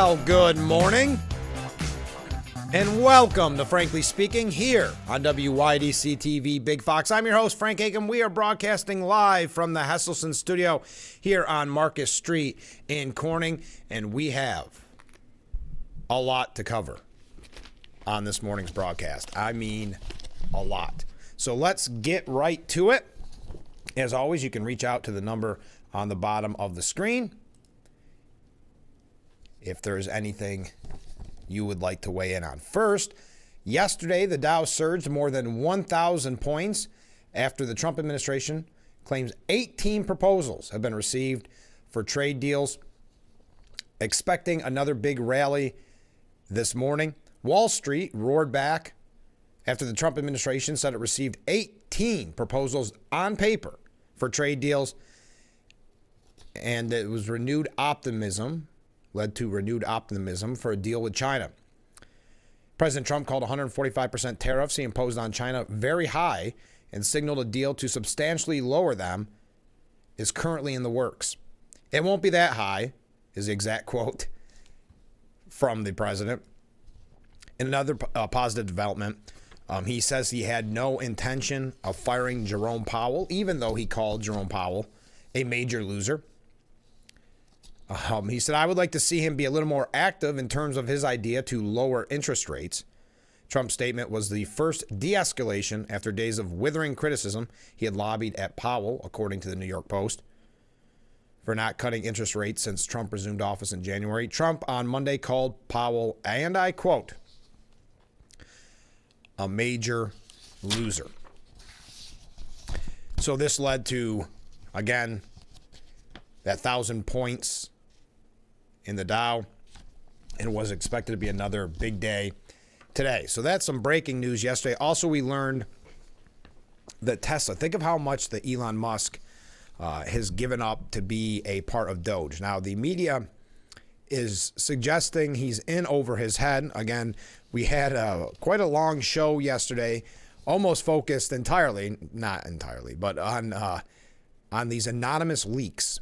Well, good morning, and welcome to Frankly Speaking here on WYDC TV Big Fox. I'm your host, Frank Aiken. We are broadcasting live from the Hesselson studio here on Marcus Street in Corning, and we have a lot to cover on this morning's broadcast. I mean, a lot. So let's get right to it. As always, you can reach out to the number on the bottom of the screen if there's anything you would like to weigh in on. First, yesterday the Dow surged more than 1,000 points after the Trump administration claims 18 proposals have been received for trade deals. Expecting another big rally this morning. Wall Street roared back after the Trump administration said it received 18 proposals on paper for trade deals, and it was led to renewed optimism for a deal with China. President Trump called 145% tariffs he imposed on China very high and signaled a deal to substantially lower them is currently in the works. It won't be that high, is the exact quote from the president. In another positive development, he says he had no intention of firing Jerome Powell, even though he called Jerome Powell a major loser. He said, I would like to see him be a little more active in terms of his idea to lower interest rates. Trump's statement was the first de-escalation after days of withering criticism he had lobbied at Powell, according to the New York Post, for not cutting interest rates since Trump resumed office in January. Trump on Monday called Powell, and I quote, a major loser. So this led to, again, that 1,000 points in the Dow, and was expected to be another big day today. So that's some breaking news yesterday. Also, we learned that Tesla, think of how much that Elon Musk has given up to be a part of Doge. Now, the media is suggesting he's in over his head. Again, we had quite a long show yesterday, almost focused entirely, not entirely, but on these anonymous leaks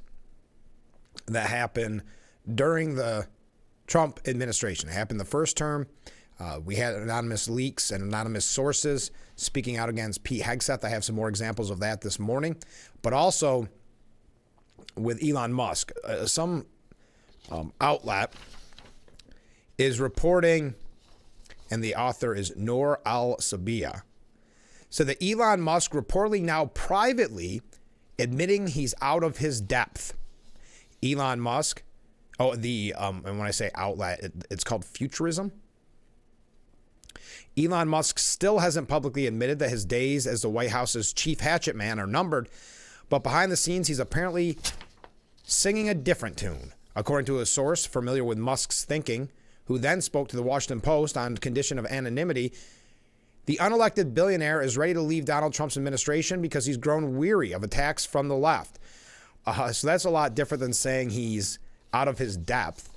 that happened during the Trump administration. It happened the first term. We had anonymous leaks and anonymous sources speaking out against Pete Hegseth. I have some more examples of that this morning. But also with Elon Musk, some outlet is reporting, and the author is Noor Al-Sabia, so that Elon Musk reportedly now privately admitting he's out of his depth. Elon Musk, and when I say outlet, it's called Futurism. Elon Musk still hasn't publicly admitted that his days as the White House's chief hatchet man are numbered, but behind the scenes, he's apparently singing a different tune, according to a source familiar with Musk's thinking, who then spoke to the Washington Post on condition of anonymity. The unelected billionaire is ready to leave Donald Trump's administration because he's grown weary of attacks from the left. So that's a lot different than saying he's out of his depth.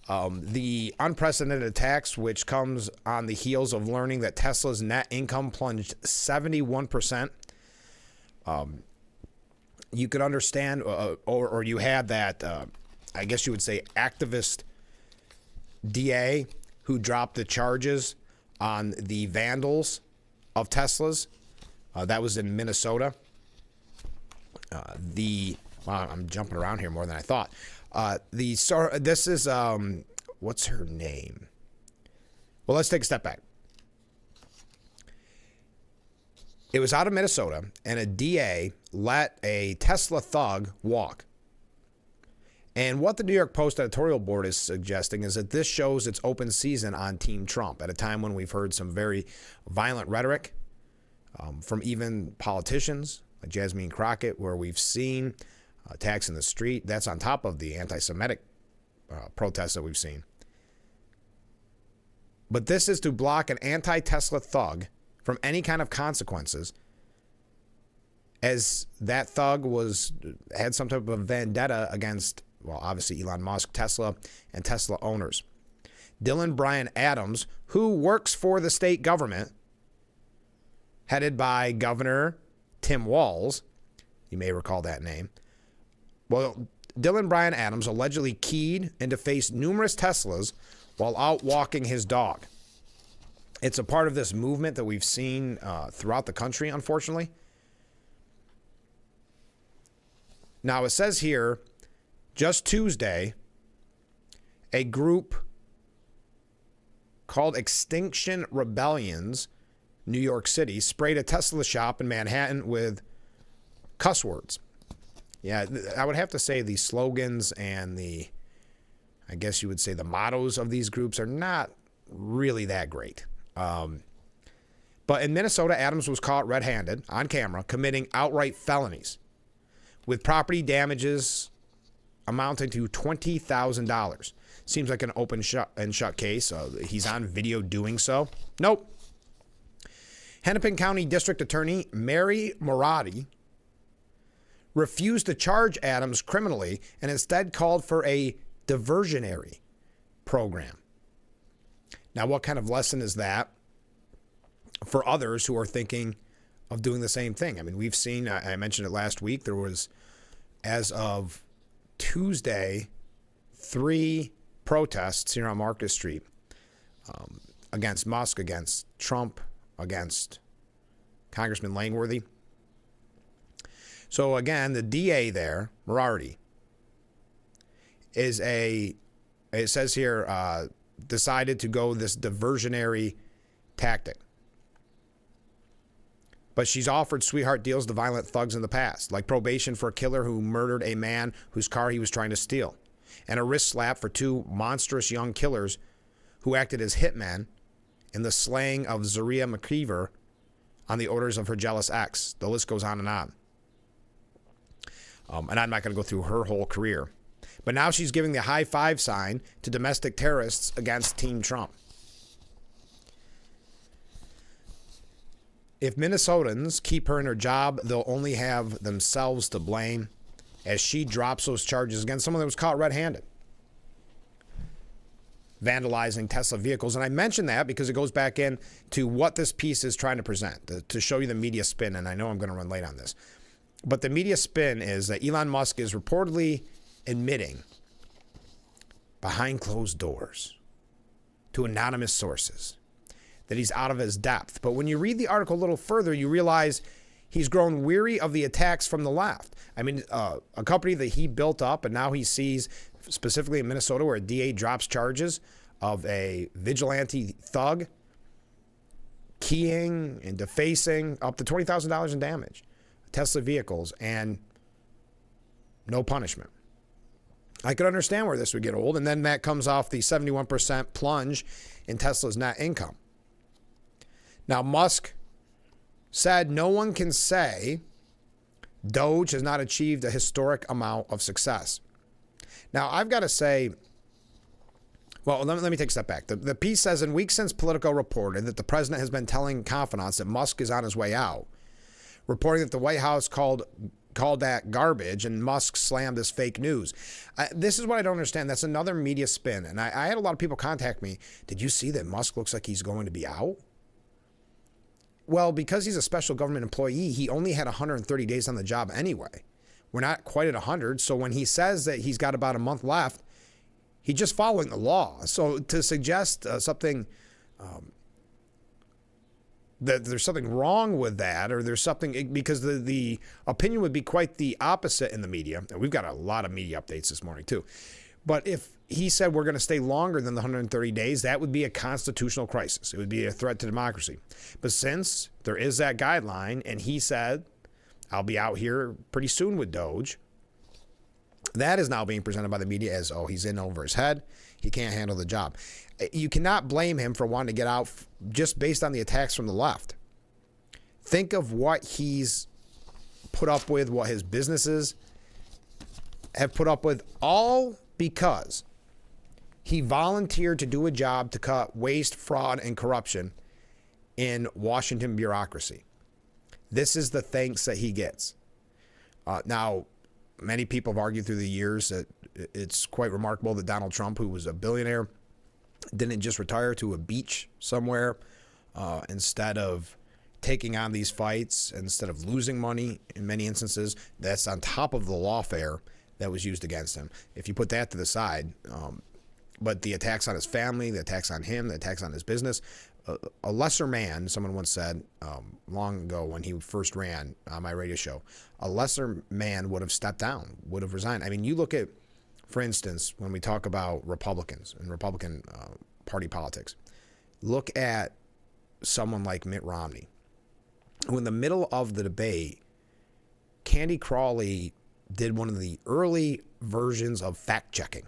The unprecedented attacks, which comes on the heels of learning that Tesla's net income plunged 71%. You could understand, or you had that, I guess you would say, activist DA who dropped the charges on the vandals of Teslas. That was in Minnesota. Wow, I'm jumping around here more than I thought. This is, what's her name? Well, let's take a step back. It was out of Minnesota, and a DA let a Tesla thug walk. And what the New York Post editorial board is suggesting is that this shows its open season on Team Trump at a time when we've heard some very violent rhetoric from even politicians like Jasmine Crockett, where we've seen attacks in the street. That's on top of the anti-Semitic protests that we've seen. But this is to block an anti-Tesla thug from any kind of consequences, as that thug had some type of vendetta against, well, obviously Elon Musk, Tesla, and Tesla owners. Dylan Bryan Adams, who works for the state government, headed by Governor Tim Walz, you may recall that name. Well, Dylan Bryan Adams allegedly keyed and defaced numerous Teslas while out walking his dog. It's a part of this movement that we've seen throughout the country, unfortunately. Now, it says here, just Tuesday, a group called Extinction Rebellions, New York City, sprayed a Tesla shop in Manhattan with cuss words. Yeah, I would have to say the slogans and I guess you would say the mottos of these groups are not really that great. But in Minnesota, Adams was caught red-handed on camera committing outright felonies with property damages amounting to $20,000. Seems like an open and shut case. He's on video doing so. Nope. Hennepin County District Attorney Mary Morati refused to charge Adams criminally and instead called for a diversionary program. Now, what kind of lesson is that for others who are thinking of doing the same thing? I mean, we've seen, I mentioned it last week, there was, as of Tuesday, 3 protests here on Market Street against Musk, against Trump, against Congressman Langworthy. So again, the DA there, Morarty, it says here, decided to go this diversionary tactic. But she's offered sweetheart deals to violent thugs in the past, like probation for a killer who murdered a man whose car he was trying to steal, and a wrist slap for 2 monstrous young killers who acted as hitmen in the slaying of Zaria McKeever on the orders of her jealous ex. The list goes on and on. And I'm not going to go through her whole career. But now she's giving the high five sign to domestic terrorists against Team Trump. If Minnesotans keep her in her job, they'll only have themselves to blame as she drops those charges against someone that was caught red-handed, vandalizing Tesla vehicles. And I mention that because it goes back in to what this piece is trying to present, to show you the media spin, and I know I'm going to run late on this. But the media spin is that Elon Musk is reportedly admitting behind closed doors to anonymous sources that he's out of his depth. But when you read the article a little further, you realize he's grown weary of the attacks from the left. I mean, a company that he built up, and now he sees, specifically in Minnesota, where a DA drops charges of a vigilante thug keying and defacing up to $20,000 in damage, Tesla vehicles, and no punishment. I could understand where this would get old, and then that comes off the 71% plunge in Tesla's net income. Now, Musk said no one can say Doge has not achieved a historic amount of success. Now, I've got to say, well, let me take a step back. The piece says, in weeks since Politico reported that the president has been telling confidants that Musk is on his way out, reporting that the White House called that garbage and Musk slammed as fake news. This is what I don't understand. That's another media spin. And I had a lot of people contact me. Did you see that Musk looks like he's going to be out? Well, because he's a special government employee, he only had 130 days on the job anyway. We're not quite at 100. So when he says that he's got about a month left, he's just following the law. So to suggest something that there's something wrong with that, or there's something, because the opinion would be quite the opposite in the media. And we've got a lot of media updates this morning too. But if he said we're going to stay longer than the 130 days, that would be a constitutional crisis. It would be a threat to democracy. But since there is that guideline, and he said, I'll be out here pretty soon with Doge, that is now being presented by the media as, oh, he's in over his head. He can't handle the job. You cannot blame him for wanting to get out just based on the attacks from the left. Think of what he's put up with, what his businesses have put up with, all because he volunteered to do a job to cut waste, fraud, and corruption in Washington bureaucracy. This is the thanks that he gets. Now, many people have argued through the years that it's quite remarkable that Donald Trump, who was a billionaire, didn't just retire to a beach somewhere instead of taking on these fights, instead of losing money in many instances. That's on top of the lawfare that was used against him. If you put that to the side, but the attacks on his family, the attacks on him, the attacks on his business, a lesser man, someone once said long ago when he first ran on my radio show, a lesser man would have stepped down, would have resigned. I mean, you look at, for instance, when we talk about Republicans and Republican Party politics, look at someone like Mitt Romney, who in the middle of the debate, Candy Crawley did one of the early versions of fact-checking,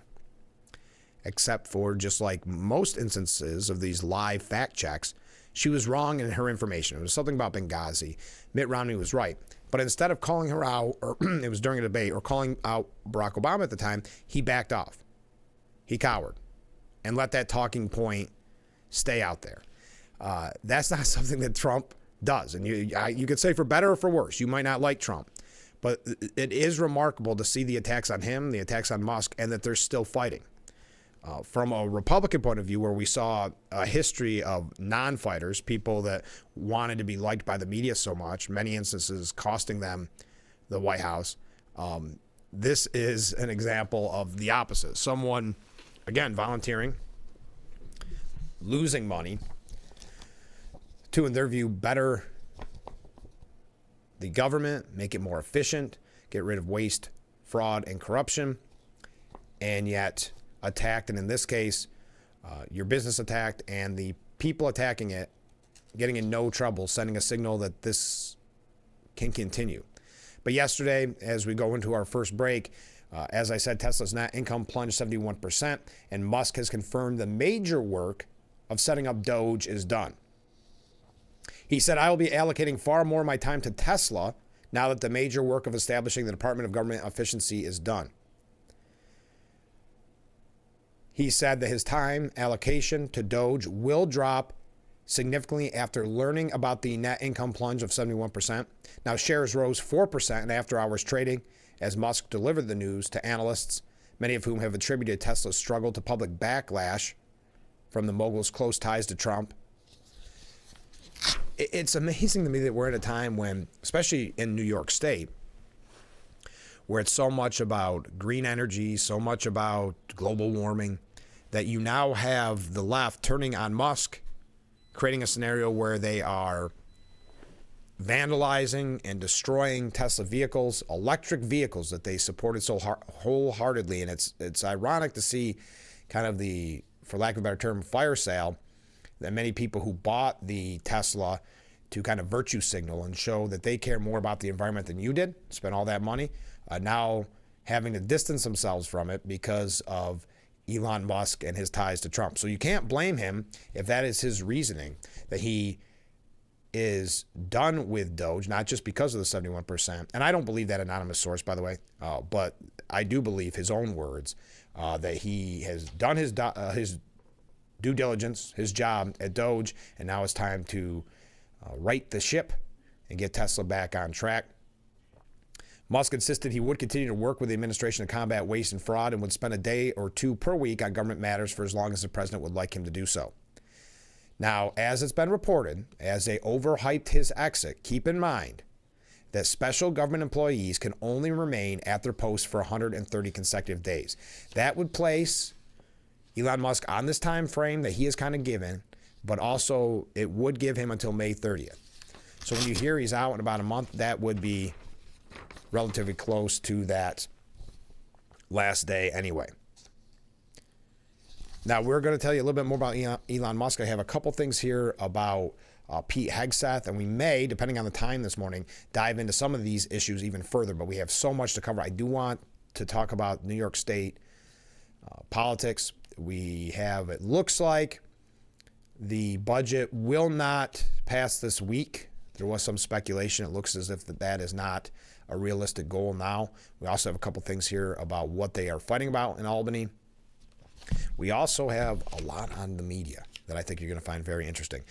except for just like most instances of these live fact checks, she was wrong in her information. It was something about Benghazi. Mitt Romney was right. But instead of calling her out, or it was during a debate, or calling out Barack Obama at the time, he backed off. He cowered and let that talking point stay out there. That's not something that Trump does. And you could say for better or for worse, you might not like Trump. But it is remarkable to see the attacks on him, the attacks on Musk, and that they're still fighting. From a Republican point of view, where we saw a history of non-fighters, people that wanted to be liked by the media so much, many instances costing them the White House, this is an example of the opposite. Someone, again, volunteering, losing money to, in their view, better the government, make it more efficient, get rid of waste, fraud, and corruption, and yet attacked, and in this case, your business attacked, and the people attacking it getting in no trouble, sending a signal that this can continue. But yesterday, as we go into our first break, as I said, Tesla's net income plunged 71%, and Musk has confirmed the major work of setting up Doge is done. He said, I will be allocating far more of my time to Tesla now that the major work of establishing the Department of Government Efficiency is done. He said that his time allocation to Doge will drop significantly after learning about the net income plunge of 71%. Now, shares rose 4% in after-hours trading as Musk delivered the news to analysts, many of whom have attributed Tesla's struggle to public backlash from the mogul's close ties to Trump. It's amazing to me that we're at a time when, especially in New York State, where it's so much about green energy, so much about global warming, that you now have the left turning on Musk, creating a scenario where they are vandalizing and destroying Tesla vehicles, electric vehicles that they supported so wholeheartedly. And it's ironic to see kind of the, for lack of a better term, fire sale, that many people who bought the Tesla to kind of virtue signal and show that they care more about the environment than you did, spent all that money, now having to distance themselves from it because of Elon Musk and his ties to Trump. So you can't blame him if that is his reasoning, that he is done with Doge, not just because of the 71%. And I don't believe that anonymous source, by the way, but I do believe his own words, that he has done his due diligence, his job at Doge, and now it's time to right the ship and get Tesla back on track. Musk insisted he would continue to work with the administration to combat waste and fraud and would spend a day or two per week on government matters for as long as the president would like him to do so. Now, as it's been reported, as they overhyped his exit, keep in mind that special government employees can only remain at their posts for 130 consecutive days. That would place Elon Musk on this time frame that he is kind of given, but also it would give him until May 30th. So when you hear he's out in about a month, that would be relatively close to that last day anyway. Now, we're going to tell you a little bit more about Elon Musk. I have a couple things here about Pete Hegseth, and we may, depending on the time this morning, dive into some of these issues even further, but we have so much to cover. I do want to talk about New York State politics. We have, it looks like the budget will not pass this week. There was some speculation. It looks as if that is not a realistic goal now. We also have a couple things here about what they are fighting about in Albany. We also have a lot on the media that I think you're going to find very interesting.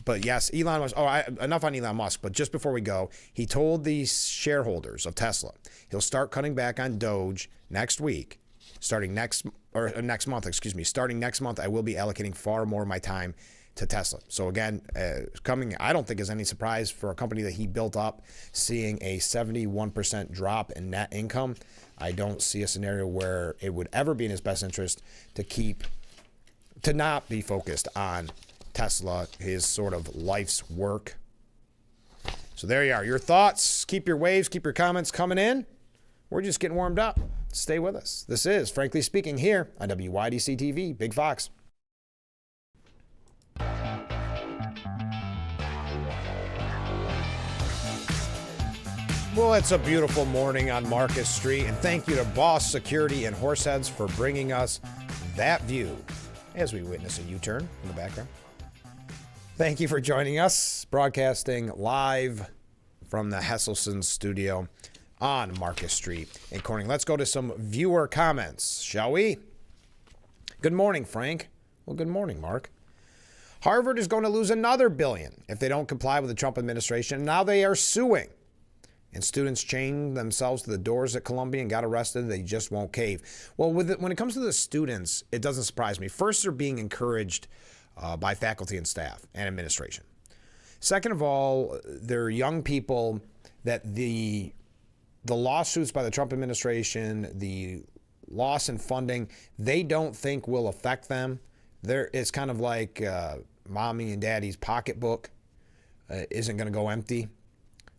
But yes, Elon Musk, enough on Elon Musk, but just before we go, he told the shareholders of Tesla he'll start cutting back on Doge next week. Starting next month, I will be allocating far more of my time to Tesla. So again, coming, I don't think is any surprise for a company that he built up, seeing a 71% drop in net income. I don't see a scenario where it would ever be in his best interest to not be focused on Tesla, his sort of life's work. So there you are. Your thoughts, keep your waves, keep your comments coming in. We're just getting warmed up. Stay with us. This is Frankly Speaking here on WYDC TV, Big Fox. Well, it's a beautiful morning on Market Street, and thank you to Boss Security and Horseheads for bringing us that view as we witness a U-turn in the background. Thank you for joining us, broadcasting live from the Hesselson studio on Market Street in Corning. Let's go to some viewer comments, shall we? Good morning, Frank. Well, good morning, Mark. Harvard is going to lose another $1 billion if they don't comply with the Trump administration. Now they are suing. And students chained themselves to the doors at Columbia and got arrested. They just won't cave. Well, when it comes to the students, it doesn't surprise me. First, they're being encouraged by faculty and staff and administration. Second of all, they're young people that the lawsuits by the Trump administration, the loss in funding, they don't think will affect them. It's kind of like mommy and daddy's pocketbook isn't going to go empty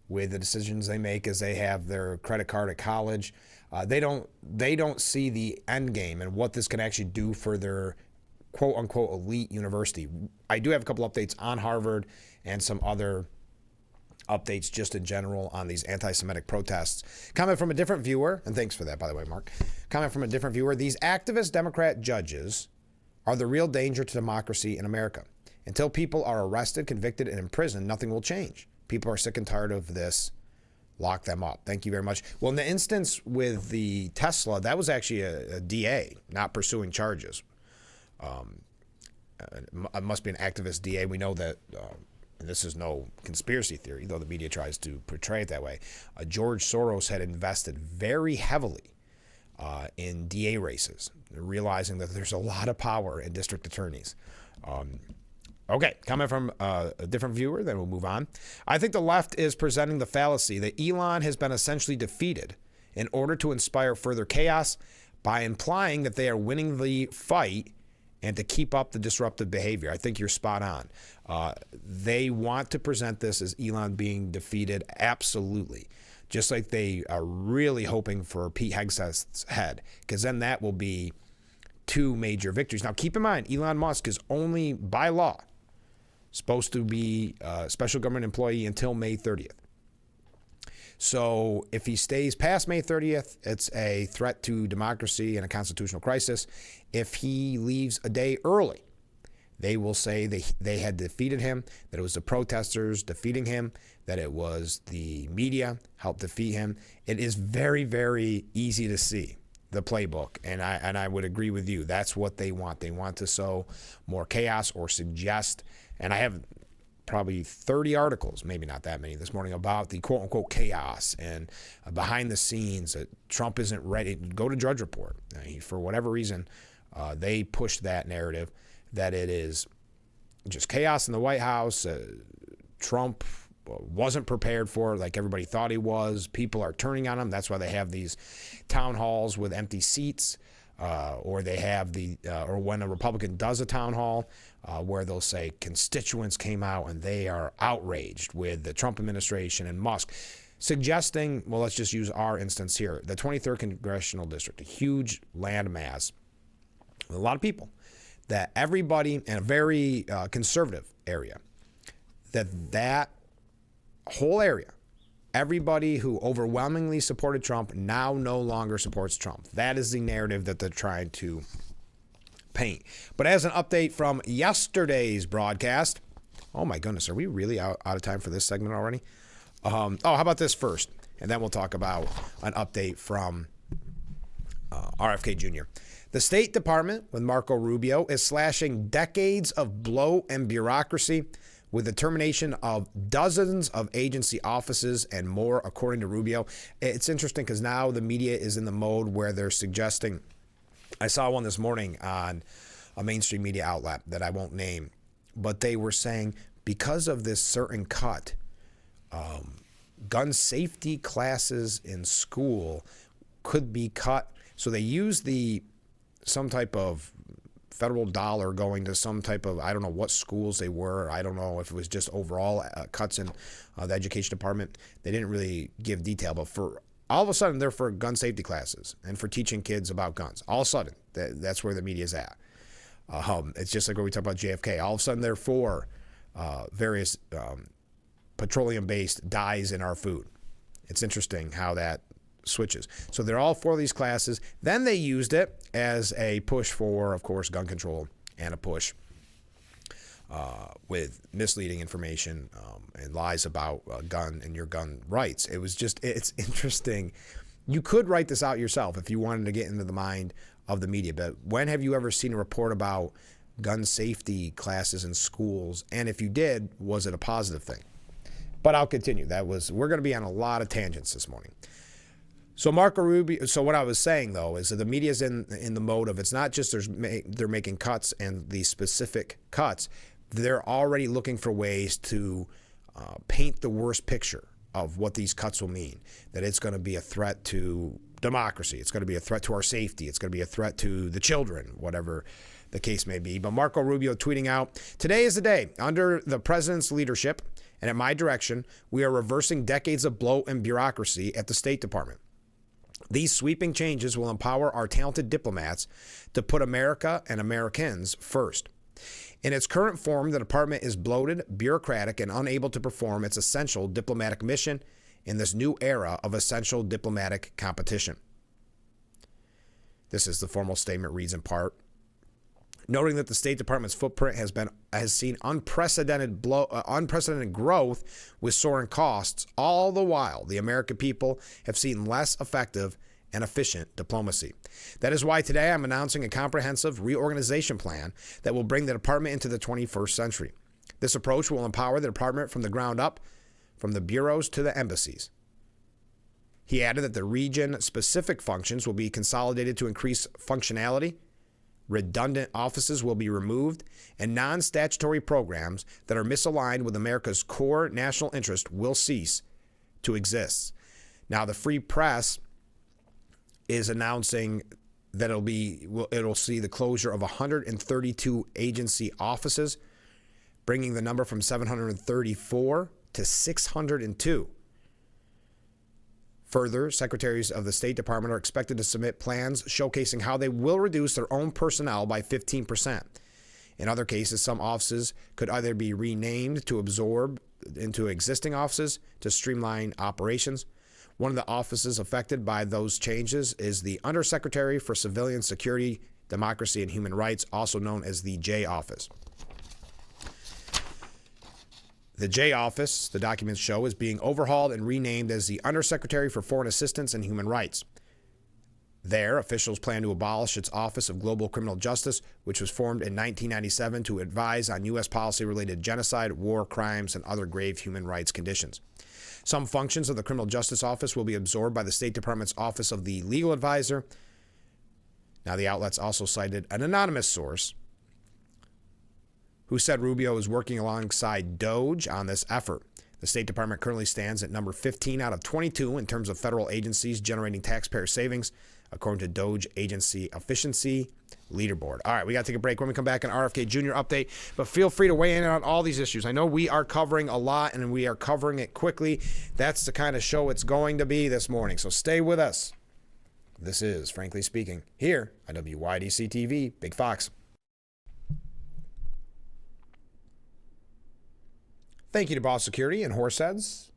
with the decisions they make as they have their credit card at college. They don't see the end game and what this can actually do for their quote unquote elite university. I do have a couple updates on Harvard and some other updates just in general on these anti-Semitic protests. Comment from a different viewer, and thanks for that, by the way, Mark. Comment from a different viewer. These activist Democrat judges are the real danger to democracy in America. Until people are arrested, convicted, and imprisoned, nothing will change. People are sick and tired of this. Lock them up. Thank you very much. Well, in the instance with the Tesla, that was actually a DA not pursuing charges. It must be an activist DA. We know that, and this is no conspiracy theory, though the media tries to portray it that way. George Soros had invested very heavily in DA races, realizing that there's a lot of power in district attorneys. Okay, comment from a different viewer, then we'll move on. I think the left is presenting the fallacy that Elon has been essentially defeated in order to inspire further chaos by implying that they are winning the fight and to keep up the disruptive behavior. I think you're spot on. They want to present this as Elon being defeated, absolutely. Just like they are really hoping for Pete Hegseth's head, because then that will be two major victories. Now, keep in mind, Elon Musk is only, by law, supposed to be a special government employee until May 30th. So if he stays past May 30th, it's a threat to democracy and a constitutional crisis. If he leaves a day early, they will say they had defeated him, that it was the protesters defeating him, that it was the media helped defeat him. It is very, very easy to see the playbook, and I would agree with you. That's what they want. They want to sow more chaos or suggest, and I have probably 30 articles, maybe not that many this morning, about the quote-unquote chaos and behind the scenes that Trump isn't ready. Go to Drudge Report. For whatever reason, they push that narrative that it is just chaos in the White House. Trump wasn't prepared for it like everybody thought he was. People are turning on him. That's why they have these town halls with empty seats, or they have or when a Republican does a town hall where they'll say constituents came out and they are outraged with the Trump administration and Musk, suggesting, well, let's just use our instance here, the 23rd Congressional District, a huge landmass with a lot of people, that everybody in a very conservative area, that whole area, everybody who overwhelmingly supported Trump now no longer supports Trump. That is the narrative that they're trying to paint. But as an update from yesterday's broadcast, oh my goodness, are we really out of time for this segment already? How about this first? And then we'll talk about an update from RFK Jr. The State Department, with Marco Rubio, is slashing decades of bloat and bureaucracy with the termination of dozens of agency offices and more, according to Rubio. It's interesting because now the media is in the mode where they're suggesting, I saw one this morning on a mainstream media outlet that I won't name, but they were saying because of this certain cut, gun safety classes in school could be cut. So they used some type of federal dollar going to some type of, I don't know what schools they were. I don't know if it was just overall cuts in the education department. They didn't really give detail, but for all of a sudden they're for gun safety classes and for teaching kids about guns. All of a sudden, that's where the media is at. It's just like when we talk about JFK. All of a sudden they're for various petroleum-based dyes in our food. It's interesting how that switches. So they're all for these classes. Then they used it as a push for, of course, gun control and a push with misleading information and lies about gun and your gun rights. It's interesting. You could write this out yourself if you wanted to get into the mind of the media, but when have you ever seen a report about gun safety classes in schools? And if you did, was it a positive thing? But I'll continue. We're going to be on a lot of tangents this morning. So Marco Rubio. So what I was saying though is that the media is in the mode of, it's not just they're making cuts and these specific cuts. They're already looking for ways to paint the worst picture of what these cuts will mean. That it's going to be a threat to democracy. It's going to be a threat to our safety. It's going to be a threat to the children, whatever the case may be. But Marco Rubio tweeting out, "Today is the day. Under the president's leadership and at my direction, we are reversing decades of bloat and bureaucracy at the State Department. These sweeping changes will empower our talented diplomats to put America and Americans first. In its current form, the department is bloated, bureaucratic, and unable to perform its essential diplomatic mission in this new era of essential diplomatic competition." This is the formal statement, reads in part, noting that the State Department's footprint has seen unprecedented growth with soaring costs. All the while, the American people have seen less effective and efficient diplomacy. That is why today I'm announcing a comprehensive reorganization plan that will bring the department into the 21st century. This approach will empower the department from the ground up, from the bureaus to the embassies. He added that the region-specific functions will be consolidated to increase functionality, redundant offices will be removed, and non-statutory programs that are misaligned with America's core national interest will cease to exist. Now, the Free Press is announcing that it'll see the closure of 132 agency offices, bringing the number from 734 to 602. Further, secretaries of the State Department are expected to submit plans showcasing how they will reduce their own personnel by 15%. In other cases, some offices could either be renamed to absorb into existing offices to streamline operations. One of the offices affected by those changes is the Undersecretary for Civilian Security, Democracy, and Human Rights, also known as the J Office. The J Office, the documents show, is being overhauled and renamed as the Undersecretary for Foreign Assistance and Human Rights. There, officials plan to abolish its Office of Global Criminal Justice, which was formed in 1997 to advise on U.S. policy related to genocide, war crimes, and other grave human rights conditions. Some functions of the Criminal Justice Office will be absorbed by the State Department's Office of the Legal Advisor. Now, the outlets also cited an anonymous source who said Rubio is working alongside DOJ on this effort. The State Department currently stands at number 15 out of 22 in terms of federal agencies generating taxpayer savings, according to DOJ Agency Efficiency Leaderboard. All right, we got to take a break. When we come back, an RFK Jr. update, but feel free to weigh in on all these issues. I know we are covering a lot, and we are covering it quickly. That's the kind of show it's going to be this morning, so stay with us. This is Frankly Speaking, here on WYDC-TV, Big Fox. Thank you to Boss Security and Horseheads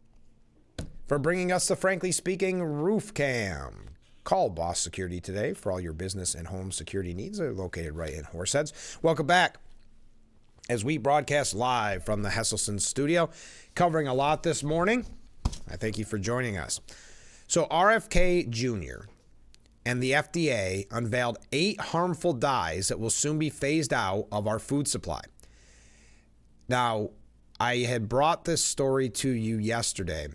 for bringing us the Frankly Speaking Roof Cam. Call Boss Security today for all your business and home security needs. They're located right in Horseheads. Welcome back as we broadcast live from the Hesselson studio, covering a lot this morning. I thank you for joining us. So RFK Jr. and the FDA unveiled 8 harmful dyes that will soon be phased out of our food supply. Now, I had brought this story to you yesterday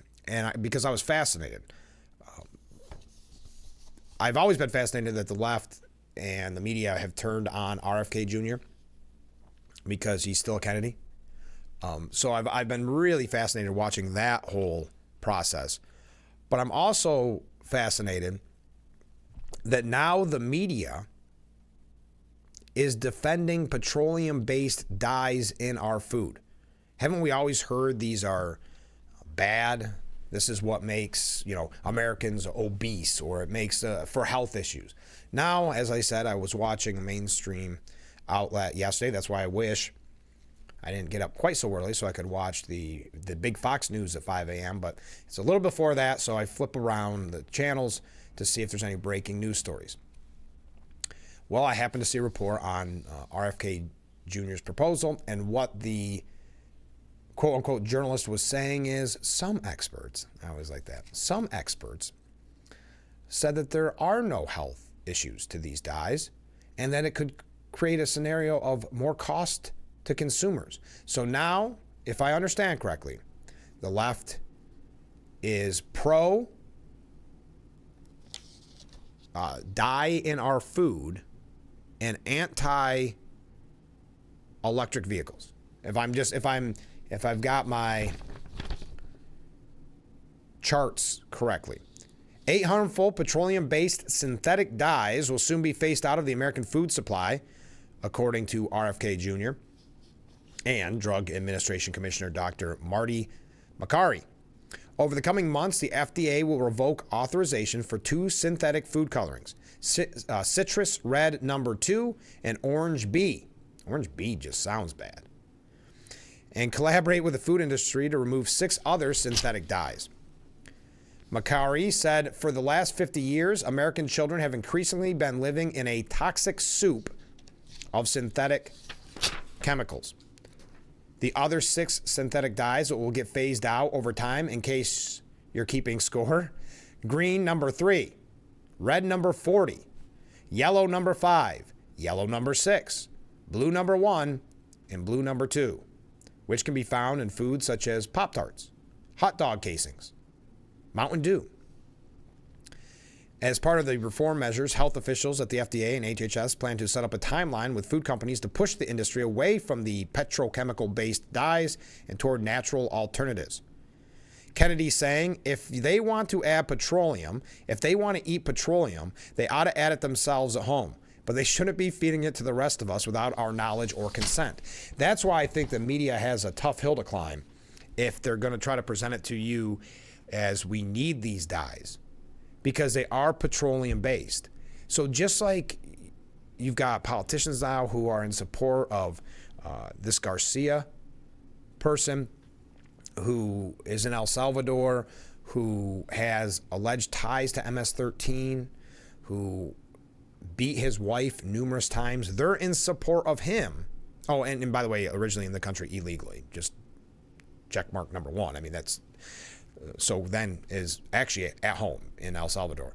because I was fascinated. I've always been fascinated that the left and the media have turned on RFK Jr. because he's still a Kennedy. So I've been really fascinated watching that whole process. But I'm also fascinated that now the media is defending petroleum-based dyes in our food. Haven't we always heard these are bad? This is what makes, Americans obese, or it makes for health issues. Now, as I said, I was watching a mainstream outlet yesterday. That's why I wish I didn't get up quite so early so I could watch the big Fox News at 5 a.m. But it's a little before that, so I flip around the channels to see if there's any breaking news stories. Well, I happened to see a report on RFK Jr.'s proposal, and what the quote-unquote journalist was saying is some experts, I always like that, some experts said that there are no health issues to these dyes and that it could create a scenario of more cost to consumers. So now, if I understand correctly, the left is pro dye in our food and anti electric vehicles. If I've got my charts correctly. 8 harmful petroleum-based synthetic dyes will soon be phased out of the American food supply, according to RFK Jr. and Drug Administration Commissioner Dr. Marty Makary. Over the coming months, the FDA will revoke authorization for 2 synthetic food colorings, Citrus Red No. 2 and Orange B. Orange B just sounds bad. And collaborate with the food industry to remove 6 other synthetic dyes. Makary said, for the last 50 years, American children have increasingly been living in a toxic soup of synthetic chemicals. The other 6 synthetic dyes that will get phased out over time, in case you're keeping score: green No. 3, red No. 40, yellow No. 5, yellow No. 6, blue No. 1, and blue No. 2, which can be found in foods such as Pop-Tarts, hot dog casings, Mountain Dew. As part of the reform measures, health officials at the FDA and HHS plan to set up a timeline with food companies to push the industry away from the petrochemical-based dyes and toward natural alternatives. Kennedy saying if they want to add petroleum, if they want to eat petroleum, they ought to add it themselves at home. But they shouldn't be feeding it to the rest of us without our knowledge or consent. That's why I think the media has a tough hill to climb if they're going to try to present it to you as we need these dyes, because they are petroleum based. So just like you've got politicians now who are in support of this Garcia person who is in El Salvador, who has alleged ties to MS-13, who beat his wife numerous times. They're in support of him. Oh, and by the way, originally in the country illegally. Just check mark number 1. I mean, that's so then is actually at home in El Salvador.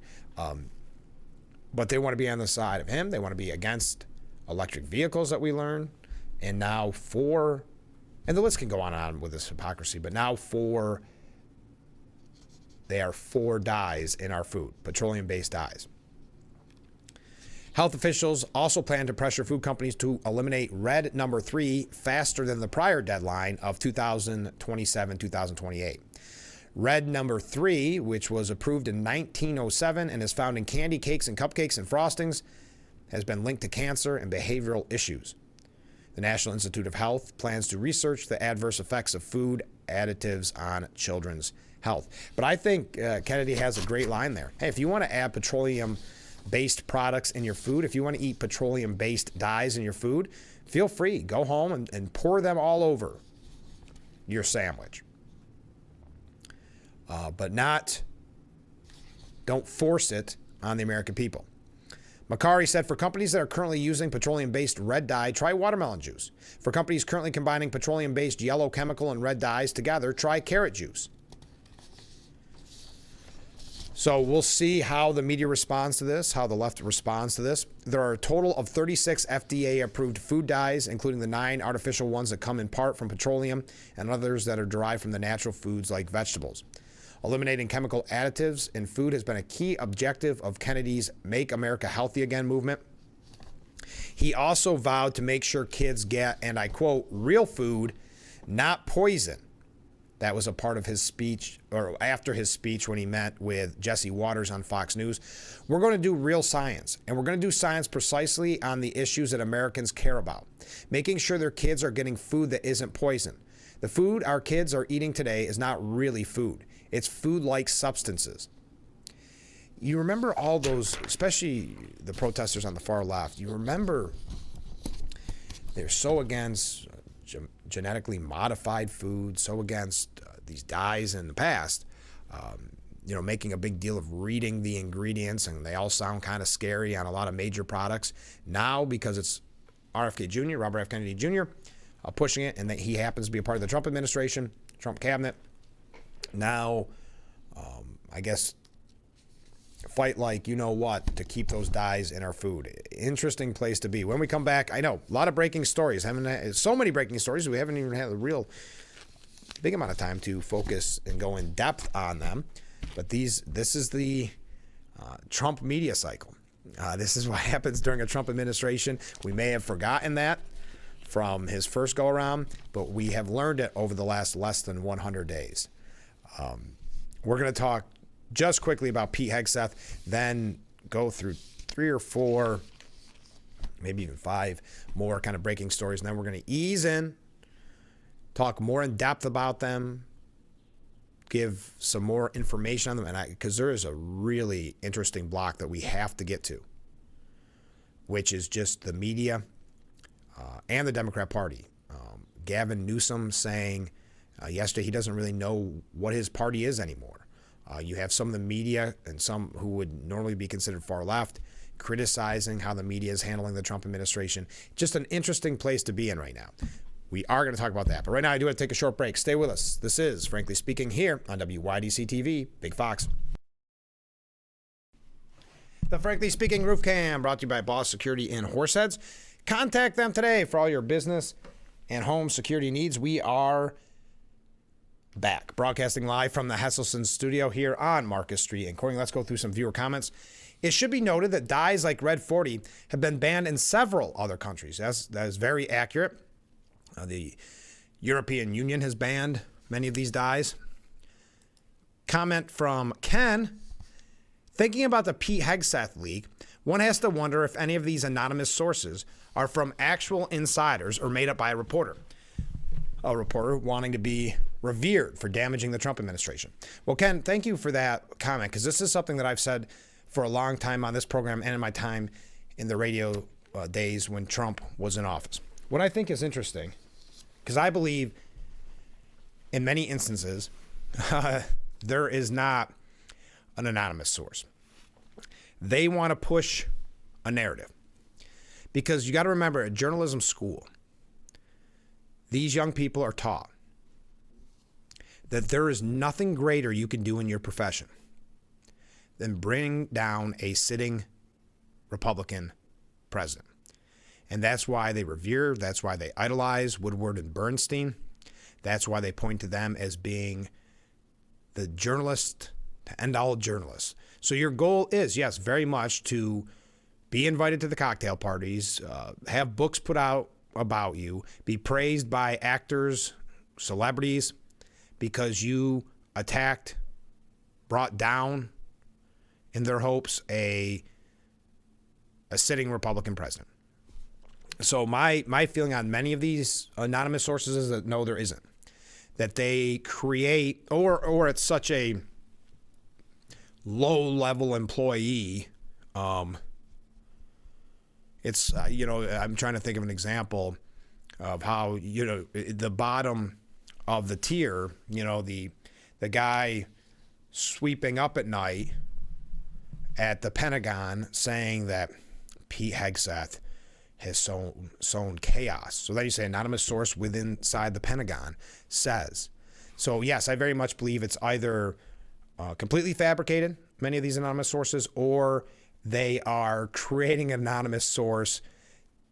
But they want to be on the side of him. They want to be against electric vehicles that we learn. And now and the list can go on and on with this hypocrisy, but now they are for dyes in our food, petroleum-based dyes. Health officials also plan to pressure food companies to eliminate red No. 3 faster than the prior deadline of 2027-2028. Red No. 3, which was approved in 1907 and is found in candy, cakes, and cupcakes and frostings, has been linked to cancer and behavioral issues. The National Institute of Health plans to research the adverse effects of food additives on children's health. But I think Kennedy has a great line there. Hey, if you want to add petroleum-based products in your food, if you want to eat petroleum-based dyes in your food, feel free. Go home and pour them all over your sandwich. But don't force it on the American people. Makary said for companies that are currently using petroleum-based red dye, try watermelon juice. For companies currently combining petroleum-based yellow chemical and red dyes together, try carrot juice. So we'll see how the media responds to this, how the left responds to this. There are a total of 36 FDA-approved food dyes, including the 9 artificial ones that come in part from petroleum and others that are derived from the natural foods like vegetables. Eliminating chemical additives in food has been a key objective of Kennedy's Make America Healthy Again movement. He also vowed to make sure kids get, and I quote, real food, not poison. That was a part of his speech, or after his speech when he met with Jesse Waters on Fox News. We're going to do real science, and we're going to do science precisely on the issues that Americans care about, making sure their kids are getting food that isn't poison. The food our kids are eating today is not really food. It's food-like substances. You remember all those, especially the protesters on the far left, you remember they're so against genetically modified food, so against these dyes in the past, making a big deal of reading the ingredients, and they all sound kind of scary on a lot of major products. Now, because it's RFK Jr., Robert F. Kennedy Jr., pushing it, and that he happens to be a part of the Trump administration, Trump cabinet, now, I guess, fight like you know what to keep those dyes in our food. Interesting place to be. When we come back, I know a lot of breaking stories. So many breaking stories. We haven't even had a real big amount of time to focus and go in depth on them. But this is the Trump media cycle. This is what happens during a Trump administration. We may have forgotten that from his first go around, but we have learned it over the last less than 100 days. We're going to talk just quickly about Pete Hegseth, then go through 3 or 4, maybe even 5 more kind of breaking stories. And then we're going to ease in, talk more in depth about them, give some more information on them. And because there is a really interesting block that we have to get to, which is just the media and the Democrat Party. Gavin Newsom saying yesterday he doesn't really know what his party is anymore. You have some of the media and some who would normally be considered far left criticizing how the media is handling the Trump administration. Just an interesting place to be in right now. We are going to talk about that. But right now, I do want to take a short break. Stay with us. This is Frankly Speaking here on WYDC TV, Big Fox. The Frankly Speaking Roof Cam brought to you by Boss Security in Horseheads. Contact them today for all your business and home security needs. We are back, broadcasting live from the Hesselson studio here on Marcus Street in Corning. Let's go through some viewer comments. It should be noted that dyes like Red 40 have been banned in several other countries. That is very accurate. The European Union has banned many of these dyes. Comment from Ken. Thinking about the Pete Hegseth leak, one has to wonder if any of these anonymous sources are from actual insiders or made up by a reporter. A reporter wanting to be revered for damaging the Trump administration. Well, Ken, thank you for that comment, because this is something that I've said for a long time on this program and in my time in the radio days when Trump was in office. What I think is interesting, because I believe in many instances, there is not an anonymous source. They want to push a narrative. Because you got to remember, at journalism school, these young people are taught that there is nothing greater you can do in your profession than bring down a sitting Republican president. And that's why they revere, that's why they idolize Woodward and Bernstein. That's why they point to them as being the journalist to end all journalists. So your goal is, yes, very much to be invited to the cocktail parties, have books put out about you, be praised by actors, celebrities, because you attacked, brought down, in their hopes, a sitting Republican president. So my feeling on many of these anonymous sources is that no, there isn't. That they create, or it's such a low-level employee. It's, I'm trying to think of an example of how, the bottom of the tier, the guy sweeping up at night at the Pentagon saying that Pete Hegseth has sown chaos. So then you say anonymous source inside the Pentagon says. So yes, I very much believe it's either completely fabricated, many of these anonymous sources, or they are creating an anonymous source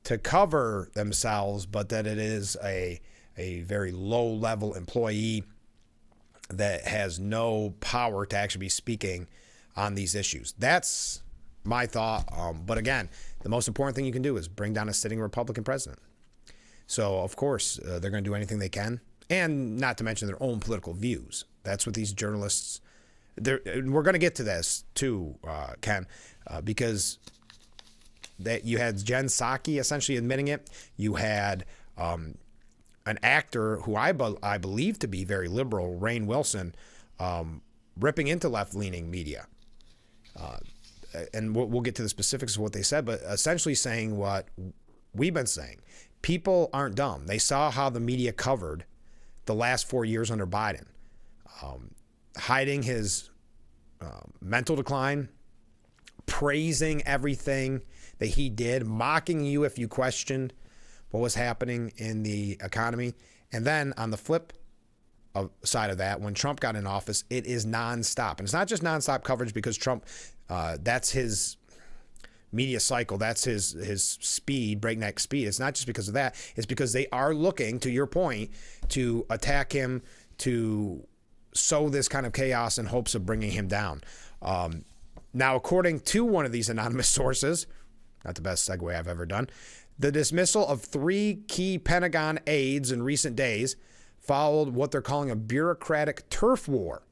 to cover themselves, but that it is a very low-level employee that has no power to actually be speaking on these issues. That's my thought. But again, the most important thing you can do is bring down a sitting Republican president. So, of course, they're going to do anything they can, and not to mention their own political views. That's what these journalists, we're going to get to this too, Ken, because that you had Jen Psaki essentially admitting it. You had an actor who I believe to be very liberal, Rainn Wilson, ripping into left-leaning media. And we'll get to the specifics of what they said, but essentially saying what we've been saying. People aren't dumb. They saw how the media covered the last 4 years under Biden, hiding his mental decline, praising everything that he did, mocking you if you questioned what was happening in the economy. And then on the flip side of that, when Trump got in office, it is nonstop. And it's not just nonstop coverage because Trump, that's his media cycle. That's his speed, breakneck speed. It's not just because of that. It's because they are looking, to your point, to attack him, to sow this kind of chaos in hopes of bringing him down. Now, according to one of these anonymous sources, not the best segue I've ever done, the dismissal of 3 key Pentagon aides in recent days followed what they're calling a bureaucratic turf war,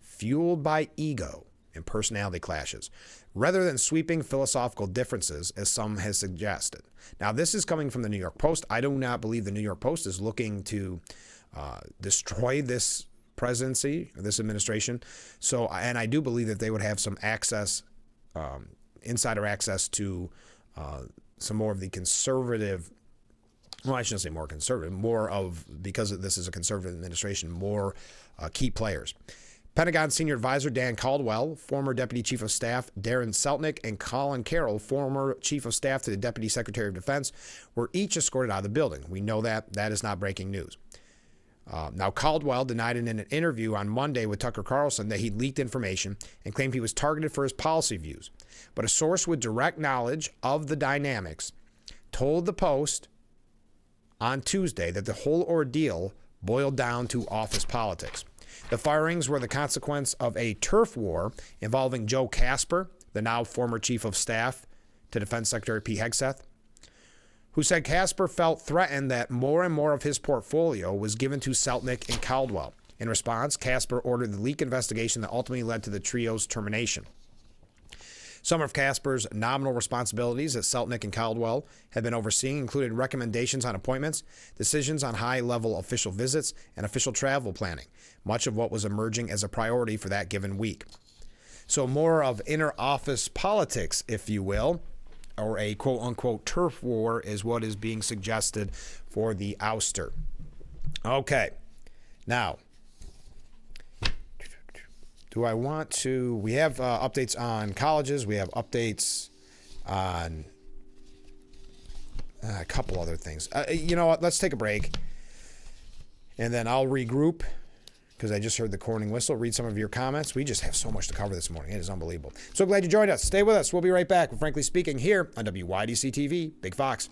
fueled by ego and personality clashes, rather than sweeping philosophical differences, as some has suggested. Now, this is coming from the New York Post. I do not believe the New York Post is looking to destroy this presidency or this administration. So, and I do believe that they would have some access, insider access to some more of the conservative, well, I shouldn't say more conservative, more of, because this is a conservative administration, more key players. Pentagon Senior Advisor Dan Caldwell, former Deputy Chief of Staff Darren Seltnick, and Colin Carroll, former Chief of Staff to the Deputy Secretary of Defense, were each escorted out of the building. We know that. That is not breaking news. Now, Caldwell denied in an interview on Monday with Tucker Carlson that he'd leaked information and claimed he was targeted for his policy views. But a source with direct knowledge of the dynamics told the Post on Tuesday that the whole ordeal boiled down to office politics. The firings were the consequence of a turf war involving Joe Casper, the now former Chief of Staff to Defense Secretary Pete Hegseth, who said Casper felt threatened that more and more of his portfolio was given to Seltnick and Caldwell. In response, Casper ordered the leak investigation that ultimately led to the trio's termination. Some of Casper's nominal responsibilities that Seltnick and Caldwell had been overseeing included recommendations on appointments, decisions on high-level official visits, and official travel planning, much of what was emerging as a priority for that given week. So more of inner office politics, if you will, or a quote-unquote turf war is what is being suggested for the ouster. Okay, now, do I want to, we have updates on colleges, we have updates on a couple other things. You know what, let's take a break, and then I'll regroup, because I just heard the corning whistle, read some of your comments. We just have so much to cover this morning. It is unbelievable. So glad you joined us. Stay with us. We'll be right back with Frankly Speaking here on WYDC TV, Big Fox.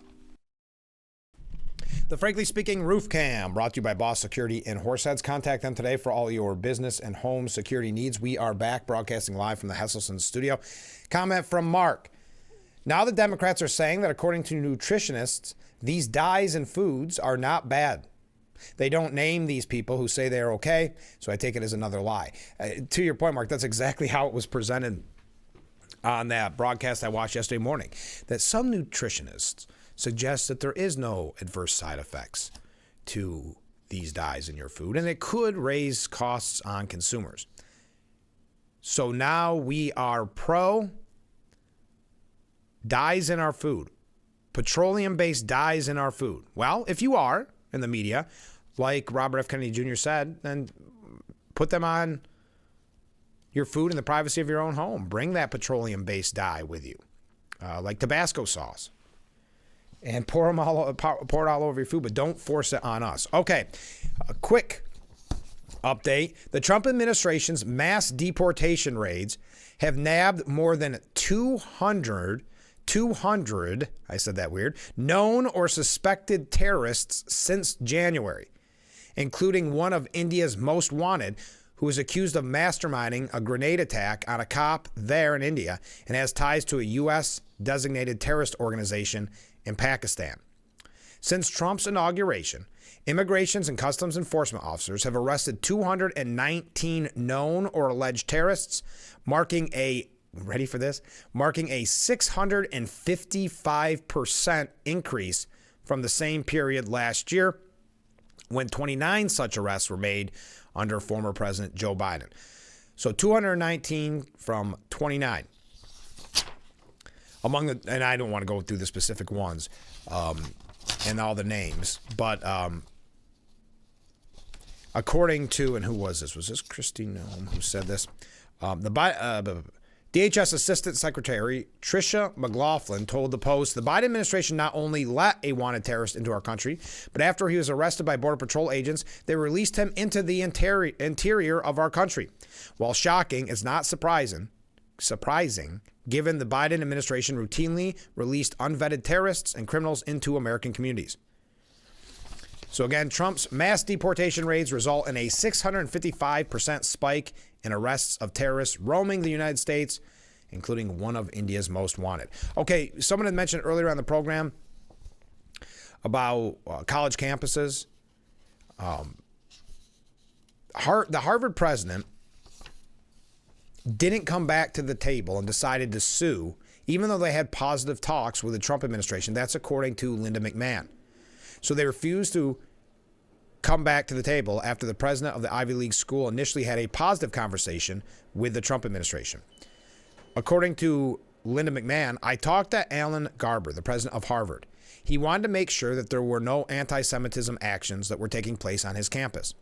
The Frankly Speaking Roof Cam, brought to you by Boss Security in Horseheads. Contact them today for all your business and home security needs. We are back broadcasting live from the Hesselson studio. Comment from Mark. Now the Democrats are saying that according to nutritionists, these dyes in foods are not bad. They don't name these people who say they're okay, so I take it as another lie. To your point, Mark, that's exactly how it was presented on that broadcast I watched yesterday morning, that some nutritionists suggest that there is no adverse side effects to these dyes in your food, and it could raise costs on consumers. So now we are pro dyes in our food, petroleum-based dyes in our food. Well, if you are in the media, like Robert F. Kennedy Jr. said, then put them on your food in the privacy of your own home. Bring that petroleum-based dye with you, like Tabasco sauce, and pour it all over your food, but don't force it on us. Okay, a quick update. The Trump administration's mass deportation raids have nabbed more than 200, I said that weird, known or suspected terrorists since January, including one of India's most wanted, who is accused of masterminding a grenade attack on a cop there in India and has ties to a U.S. designated terrorist organization in Pakistan. Since Trump's inauguration, Immigrations and Customs Enforcement officers have arrested 219 known or alleged terrorists, marking a 655% increase from the same period last year, when 29 such arrests were made under former President Joe Biden. So 219 from 29. And I don't want to go through the specific ones and all the names, but according to, and who was this? Was this Kristi Noem who said this? DHS Assistant Secretary Tricia McLaughlin told the Post the Biden administration not only let a wanted terrorist into our country, but after he was arrested by Border Patrol agents, they released him into the interior of our country. While shocking, it's not surprising given the Biden administration routinely released unvetted terrorists and criminals into American communities. So again, Trump's mass deportation raids result in a 655% spike in arrests of terrorists roaming the United States, including one of India's most wanted. Okay, someone had mentioned earlier on the program about college campuses. The Harvard president didn't come back to the table and decided to sue, even though they had positive talks with the Trump administration. That's according to Linda McMahon. So they refused to come back to the table after the president of the Ivy League school initially had a positive conversation with the Trump administration. According to Linda McMahon, I talked to Alan Garber, the president of Harvard. He wanted to make sure that there were no anti-Semitism actions that were taking place on his campus.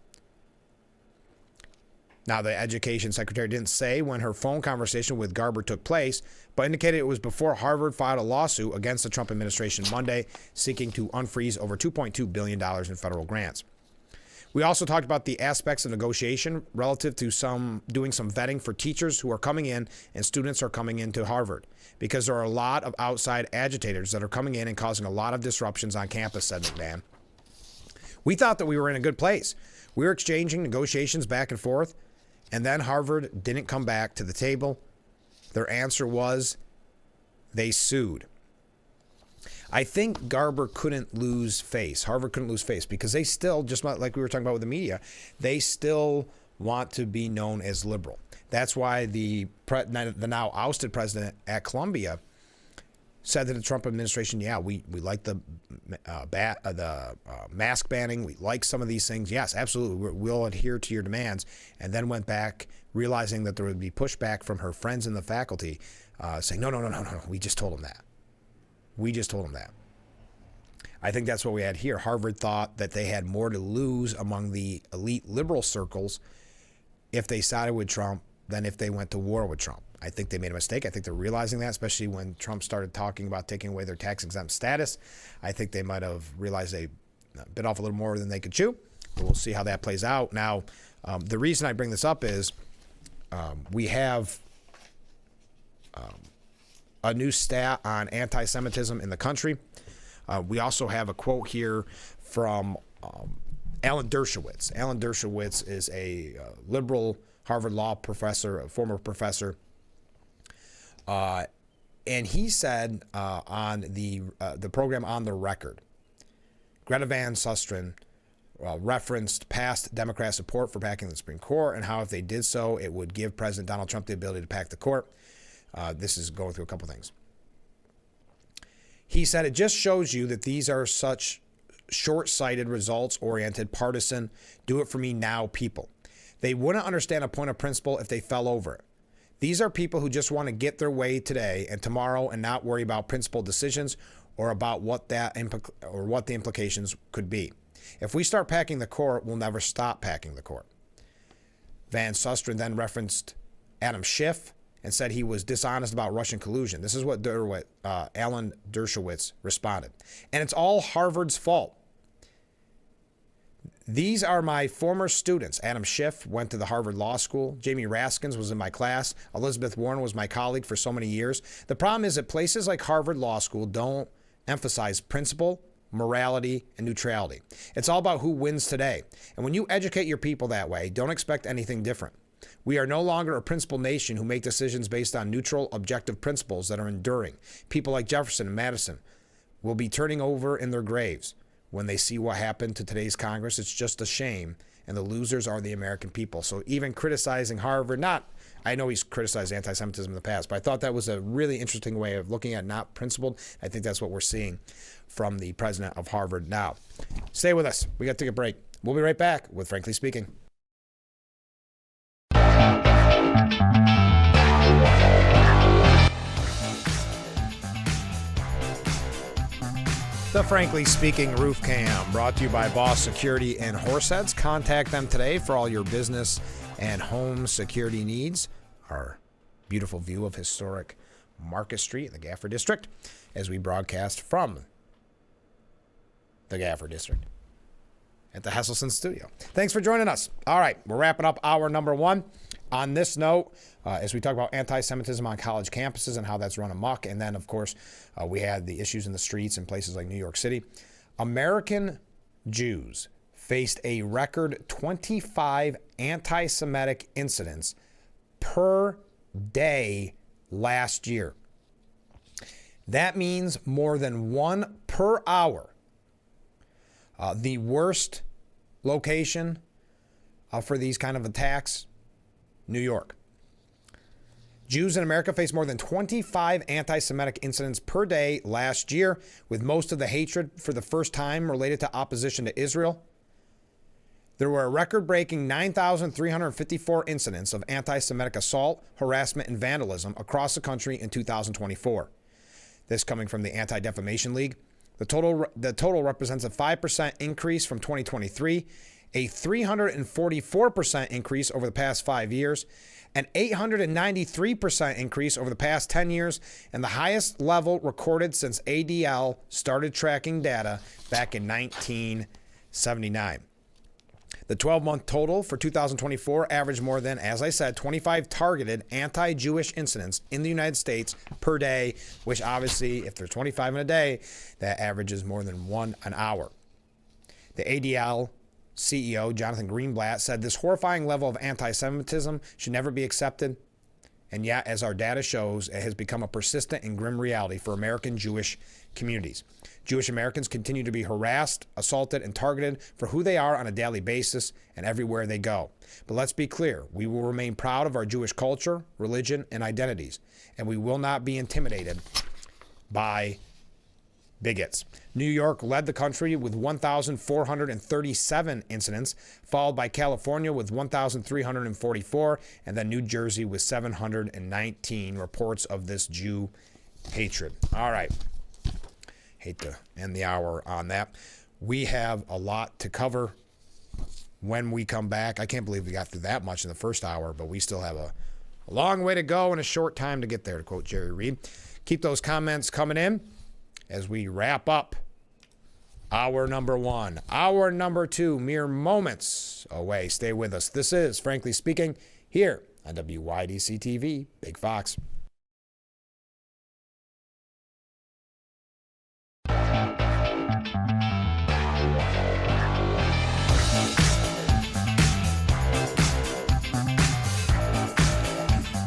Now, the education secretary didn't say when her phone conversation with Garber took place, but indicated it was before Harvard filed a lawsuit against the Trump administration Monday, seeking to unfreeze over $2.2 billion in federal grants. We also talked about the aspects of negotiation relative to doing some vetting for teachers who are coming in and students are coming into Harvard, because there are a lot of outside agitators that are coming in and causing a lot of disruptions on campus, said McMahon. We thought that we were in a good place. We were exchanging negotiations back and forth, and then Harvard didn't come back to the table. Their answer was they sued. I think Garber couldn't lose face. Harvard couldn't lose face because they still, just like we were talking about with the media, they still want to be known as liberal. That's why the now ousted president at Columbia said to the Trump administration, yeah, we like the mask banning. We like some of these things. Yes, absolutely. We'll adhere to your demands. And then went back realizing that there would be pushback from her friends in the faculty saying, no. We just told them that. I think that's what we had here. Harvard thought that they had more to lose among the elite liberal circles if they sided with Trump than if they went to war with Trump. I think they made a mistake. I think they're realizing that, especially when Trump started talking about taking away their tax-exempt status. I think they might have realized they bit off a little more than they could chew. But we'll see how that plays out. Now, the reason I bring this up is we have a new stat on anti-Semitism in the country. We also have a quote here from Alan Dershowitz. Alan Dershowitz is a liberal Harvard law professor, a former professor. And he said on the program On the Record, Greta Van Susteren referenced past Democrat support for packing the Supreme Court and how if they did so, it would give President Donald Trump the ability to pack the court. This is going through a couple things. He said, it just shows you that these are such short-sighted, results-oriented, partisan, do-it-for-me-now people. They wouldn't understand a point of principle if they fell over it. These are people who just want to get their way today and tomorrow and not worry about principled decisions or about what the implications could be. If we start packing the court, we'll never stop packing the court. Van Susteren then referenced Adam Schiff and said he was dishonest about Russian collusion. This is what Alan Dershowitz responded. And it's all Harvard's fault. These are my former students. Adam Schiff went to the Harvard Law School. Jamie Raskins was in my class. Elizabeth Warren was my colleague for so many years. The problem is that places like Harvard Law School don't emphasize principle, morality, and neutrality. It's all about who wins today. And when you educate your people that way, don't expect anything different. We are no longer a principled nation who make decisions based on neutral, objective principles that are enduring. People like Jefferson and Madison will be turning over in their graves when they see what happened to today's Congress. It's just a shame, and the losers are the American people. So even criticizing Harvard, I know he's criticized anti-Semitism in the past, but I thought that was a really interesting way of looking at not principled. I think that's what we're seeing from the president of Harvard now. Stay with us. We got to take a break. We'll be right back with Frankly Speaking. The Frankly Speaking Roof Cam, brought to you by Boss Security and Horseheads. Contact them today for all your business and home security needs. Our beautiful view of historic Market Street in the Gaffer District as we broadcast from the Gaffer District at the Hegseth studio. Thanks for joining us. All right, we're wrapping up hour number one. On this note, as we talk about anti-Semitism on college campuses and how that's run amok, and then, of course, we had the issues in the streets in places like New York City. American Jews faced a record 25 anti-Semitic incidents per day last year. That means more than one per hour. The worst location for these kind of attacks, New York. Jews in America faced more than 25 anti-Semitic incidents per day last year, with most of the hatred for the first time related to opposition to Israel. There were a record-breaking 9,354 incidents of anti-Semitic assault, harassment, and vandalism across the country in 2024. This coming from the Anti-Defamation League. The total represents a 5% increase from 2023, a 344% increase over the past 5 years, an 893% increase over the past 10 years, and the highest level recorded since ADL started tracking data back in 1979. The 12-month total for 2024 averaged more than, as I said, 25 targeted anti-Jewish incidents in the United States per day, which obviously, if there's 25 in a day, that averages more than one an hour. The ADL CEO, Jonathan Greenblatt, said this horrifying level of anti-Semitism should never be accepted. And yet, as our data shows, it has become a persistent and grim reality for American Jewish communities. Jewish Americans continue to be harassed, assaulted, and targeted for who they are on a daily basis and everywhere they go. But let's be clear, we will remain proud of our Jewish culture, religion, and identities, and we will not be intimidated by bigots. New York led the country with 1,437 incidents, followed by California with 1,344, and then New Jersey with 719 reports of this Jew hatred. All right. Hate to end the hour on that. We have a lot to cover when we come back. I can't believe we got through that much in the first hour, but we still have a long way to go and a short time to get there, to quote Jerry Reed. Keep those comments coming in as we wrap up hour number one. Hour number two, mere moments away. Stay with us. This is Frankly Speaking here on WYDC TV, Big Fox.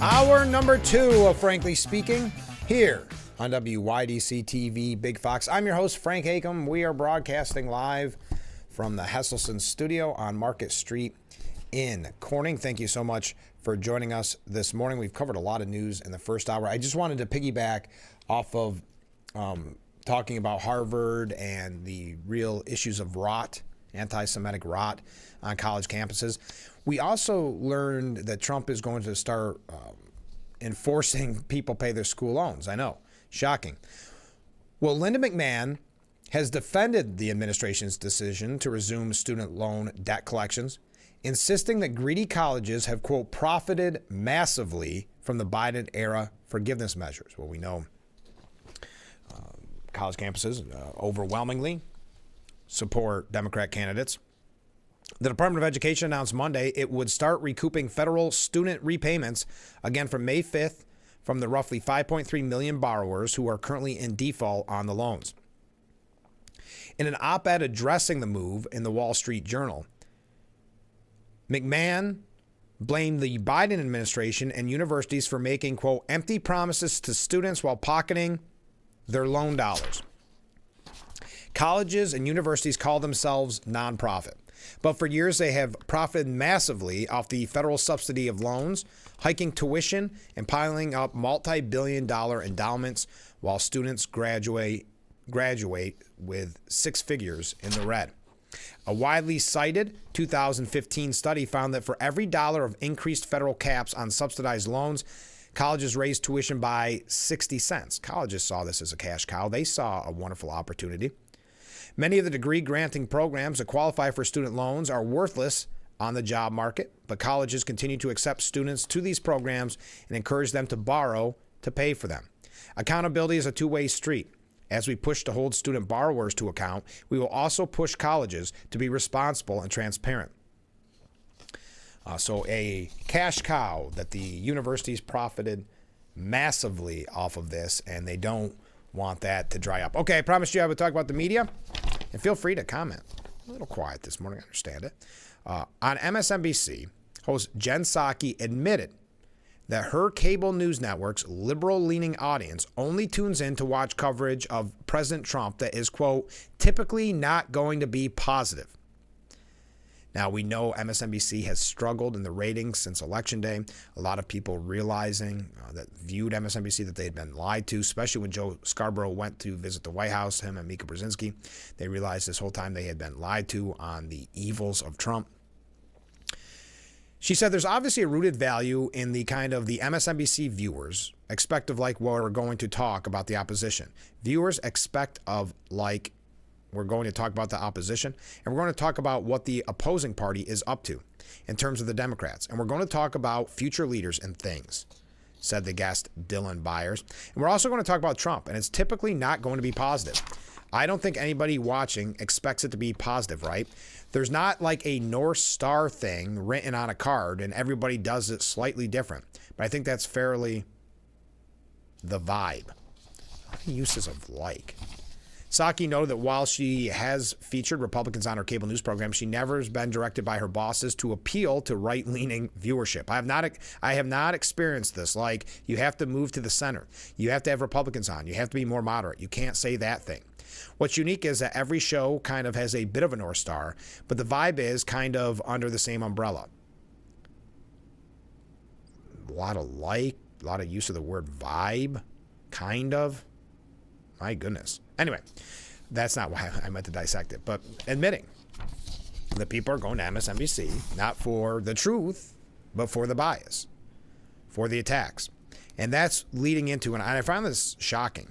Hour number two of Frankly Speaking here on WYDC TV, Big Fox. I'm your host, Frank Acom. We are broadcasting live from the Hegseth studio on Market Street in Corning. Thank you so much for joining us this morning. We've covered a lot of news in the first hour. I just wanted to piggyback off of talking about Harvard and the real issues of rot, anti-Semitic rot on college campuses. We also learned that Trump is going to start enforcing people pay their school loans. I know. Shocking. Well, Linda McMahon has defended the administration's decision to resume student loan debt collections, insisting that greedy colleges have, quote, profited massively from the Biden-era forgiveness measures. Well, we know college campuses overwhelmingly support Democrat candidates. The Department of Education announced Monday it would start recouping federal student repayments again from May 5th from the roughly 5.3 million borrowers who are currently in default on the loans. In an op-ed addressing the move in the Wall Street Journal, McMahon blamed the Biden administration and universities for making, quote, empty promises to students while pocketing their loan dollars. Colleges and universities call themselves nonprofit, but for years they have profited massively off the federal subsidy of loans, hiking tuition, and piling up multi-billion-dollar endowments while students graduate with six figures in the red. A widely cited 2015 study found that for every dollar of increased federal caps on subsidized loans, colleges raised tuition by 60 cents. Colleges saw this as a cash cow. They saw a wonderful opportunity. Many of the degree-granting programs that qualify for student loans are worthless on the job market, but colleges continue to accept students to these programs and encourage them to borrow to pay for them. Accountability is a two-way street. As we push to hold student borrowers to account, we will also push colleges to be responsible and transparent. So a cash cow that the universities profited massively off of this, and they don't want that to dry up. Okay, I promised you I would talk about the media, and feel free to comment. A little quiet this morning, I understand it. On MSNBC, host Jen Psaki admitted that her cable news network's liberal-leaning audience only tunes in to watch coverage of President Trump that is, quote, typically not going to be positive. Now, we know MSNBC has struggled in the ratings since Election Day. A lot of people realizing that viewed MSNBC that they had been lied to, especially when Joe Scarborough went to visit the White House, him and Mika Brzezinski. They realized this whole time they had been lied to on the evils of Trump. She said there's obviously a rooted value in the kind of the MSNBC viewers expect of like we're going to talk about the opposition. Viewers expect of like we're going to talk about the opposition, and we're going to talk about what the opposing party is up to in terms of the Democrats. And we're going to talk about future leaders and things, said the guest Dylan Byers. And we're also going to talk about Trump, and it's typically not going to be positive. I don't think anybody watching expects it to be positive, right? There's not like a North Star thing written on a card and everybody does it slightly different. But I think that's fairly the vibe. A lot of uses of like. Psaki noted that while she has featured Republicans on her cable news program, she never has been directed by her bosses to appeal to right-leaning viewership. I have not experienced this. Like, you have to move to the center. You have to have Republicans on. You have to be more moderate. You can't say that thing. What's unique is that every show kind of has a bit of a North Star, but the vibe is kind of under the same umbrella. A lot of use of the word vibe, kind of. My goodness. Anyway, that's not why I meant to dissect it, but admitting that people are going to MSNBC, not for the truth, but for the bias, for the attacks. And that's leading into, and I find this shocking.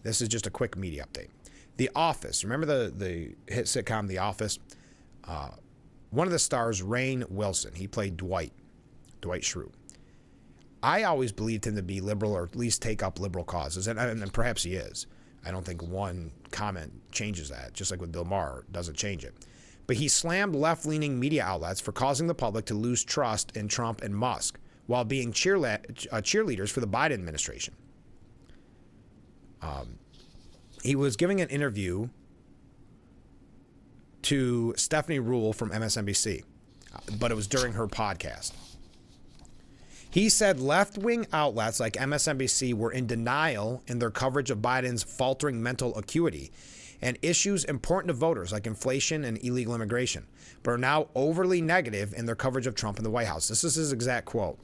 This is just a quick media update. The Office. Remember the hit sitcom The Office? One of the stars, Rainn Wilson, he played Dwight Schrute. I always believed him to be liberal, or at least take up liberal causes, and perhaps he is. I don't think one comment changes that, just like with Bill Maher doesn't change it. But he slammed left-leaning media outlets for causing the public to lose trust in Trump and Musk while being cheerleaders for the Biden administration. He was giving an interview to Stephanie Ruhle from MSNBC, but it was during her podcast. He said left-wing outlets like MSNBC were in denial in their coverage of Biden's faltering mental acuity and issues important to voters like inflation and illegal immigration, but are now overly negative in their coverage of Trump in the White House. This is his exact quote.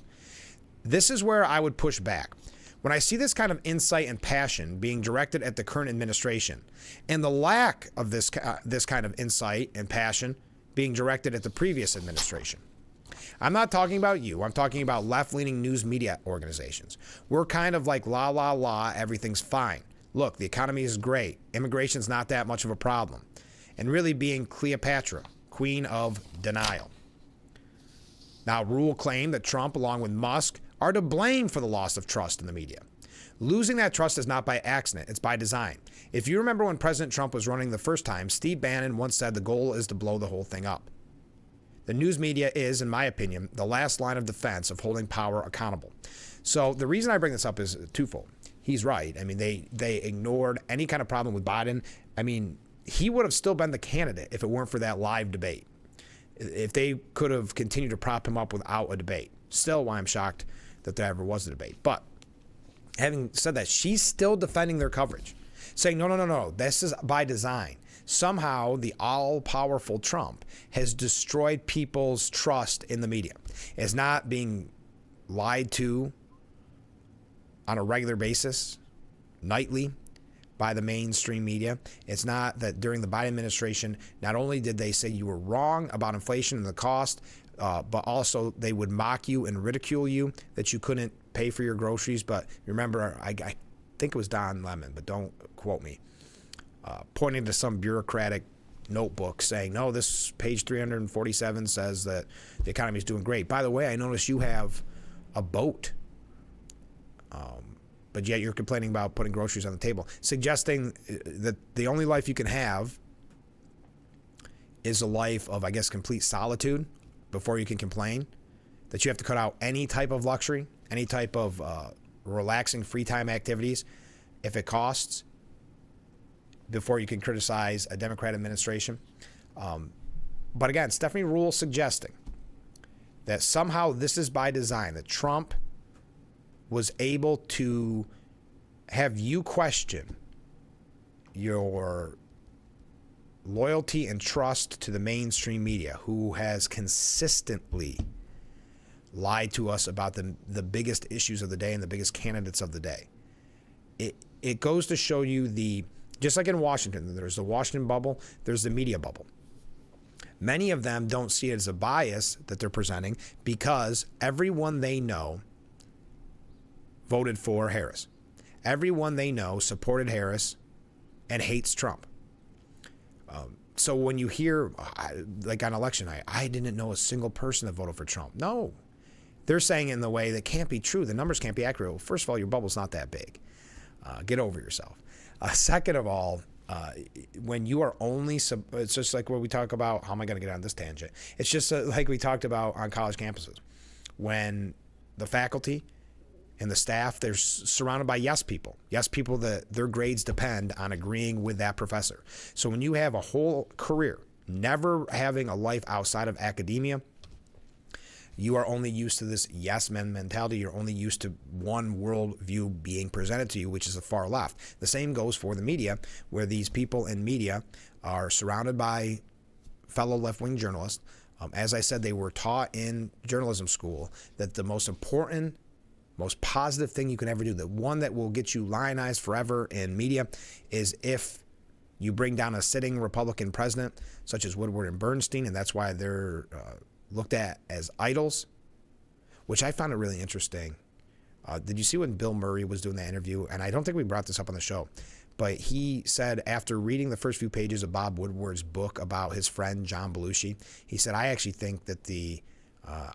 This is where I would push back. When I see this kind of insight and passion being directed at the current administration, and the lack of this kind of insight and passion being directed at the previous administration. I'm not talking about you. I'm talking about left-leaning news media organizations. We're kind of like la, la, la, everything's fine. Look, the economy is great. Immigration's not that much of a problem. And really being Cleopatra, queen of denial. Now, Ruhle claimed that Trump, along with Musk, are to blame for the loss of trust in the media. Losing that trust is not by accident, it's by design. If you remember when President Trump was running the first time, Steve Bannon once said the goal is to blow the whole thing up. The news media is, in my opinion, the last line of defense of holding power accountable. So the reason I bring this up is twofold. He's right. I mean, they ignored any kind of problem with Biden. I mean, he would have still been the candidate if it weren't for that live debate. If they could have continued to prop him up without a debate. Still why I'm shocked that there ever was a debate. But having said that, she's still defending their coverage, saying, no, this is by design. Somehow the all-powerful Trump has destroyed people's trust in the media. It's not being lied to on a regular basis, nightly, by the mainstream media. It's not that during the Biden administration, not only did they say you were wrong about inflation and the cost, but also they would mock you and ridicule you that you couldn't pay for your groceries. But remember, I think it was Don Lemon, but don't quote me, pointing to some bureaucratic notebook saying, no, this page 347 says that the economy is doing great. By the way, I notice you have a boat. But yet you're complaining about putting groceries on the table, suggesting that the only life you can have is a life of, I guess, complete solitude before you can complain, that you have to cut out any type of luxury, any type of relaxing free time activities if it costs before you can criticize a Democrat administration. But again, Stephanie Ruhle suggesting that somehow this is by design, that Trump was able to have you question your loyalty and trust to the mainstream media, who has consistently lied to us about the biggest issues of the day and the biggest candidates of the day. It goes to show you just like in Washington, there's the Washington bubble, there's the media bubble. Many of them don't see it as a bias that they're presenting because everyone they know voted for Harris. Everyone they know supported Harris and hates Trump. So when you hear, like on election night, I didn't know a single person that voted for Trump. No, they're saying in the way that can't be true. The numbers can't be accurate. Well, first of all, your bubble's not that big. Get over yourself. Second of all, when you are only, it's just like what we talk about. How am I going to get on this tangent? It's just like we talked about on college campuses. When the faculty and the staff, they're surrounded by yes people that their grades depend on agreeing with that professor. So when you have a whole career, never having a life outside of academia, you are only used to this yes men mentality. You're only used to one worldview being presented to you, which is the far left. The same goes for the media, where these people in media are surrounded by fellow left-wing journalists. As I said, they were taught in journalism school that the most important, most positive thing you can ever do, the one that will get you lionized forever in media, is if you bring down a sitting Republican president, such as Woodward and Bernstein, and that's why they're looked at as idols, which I found it really interesting. Did you see when Bill Murray was doing that interview? And I don't think we brought this up on the show, but he said after reading the first few pages of Bob Woodward's book about his friend John Belushi, he said, I actually think that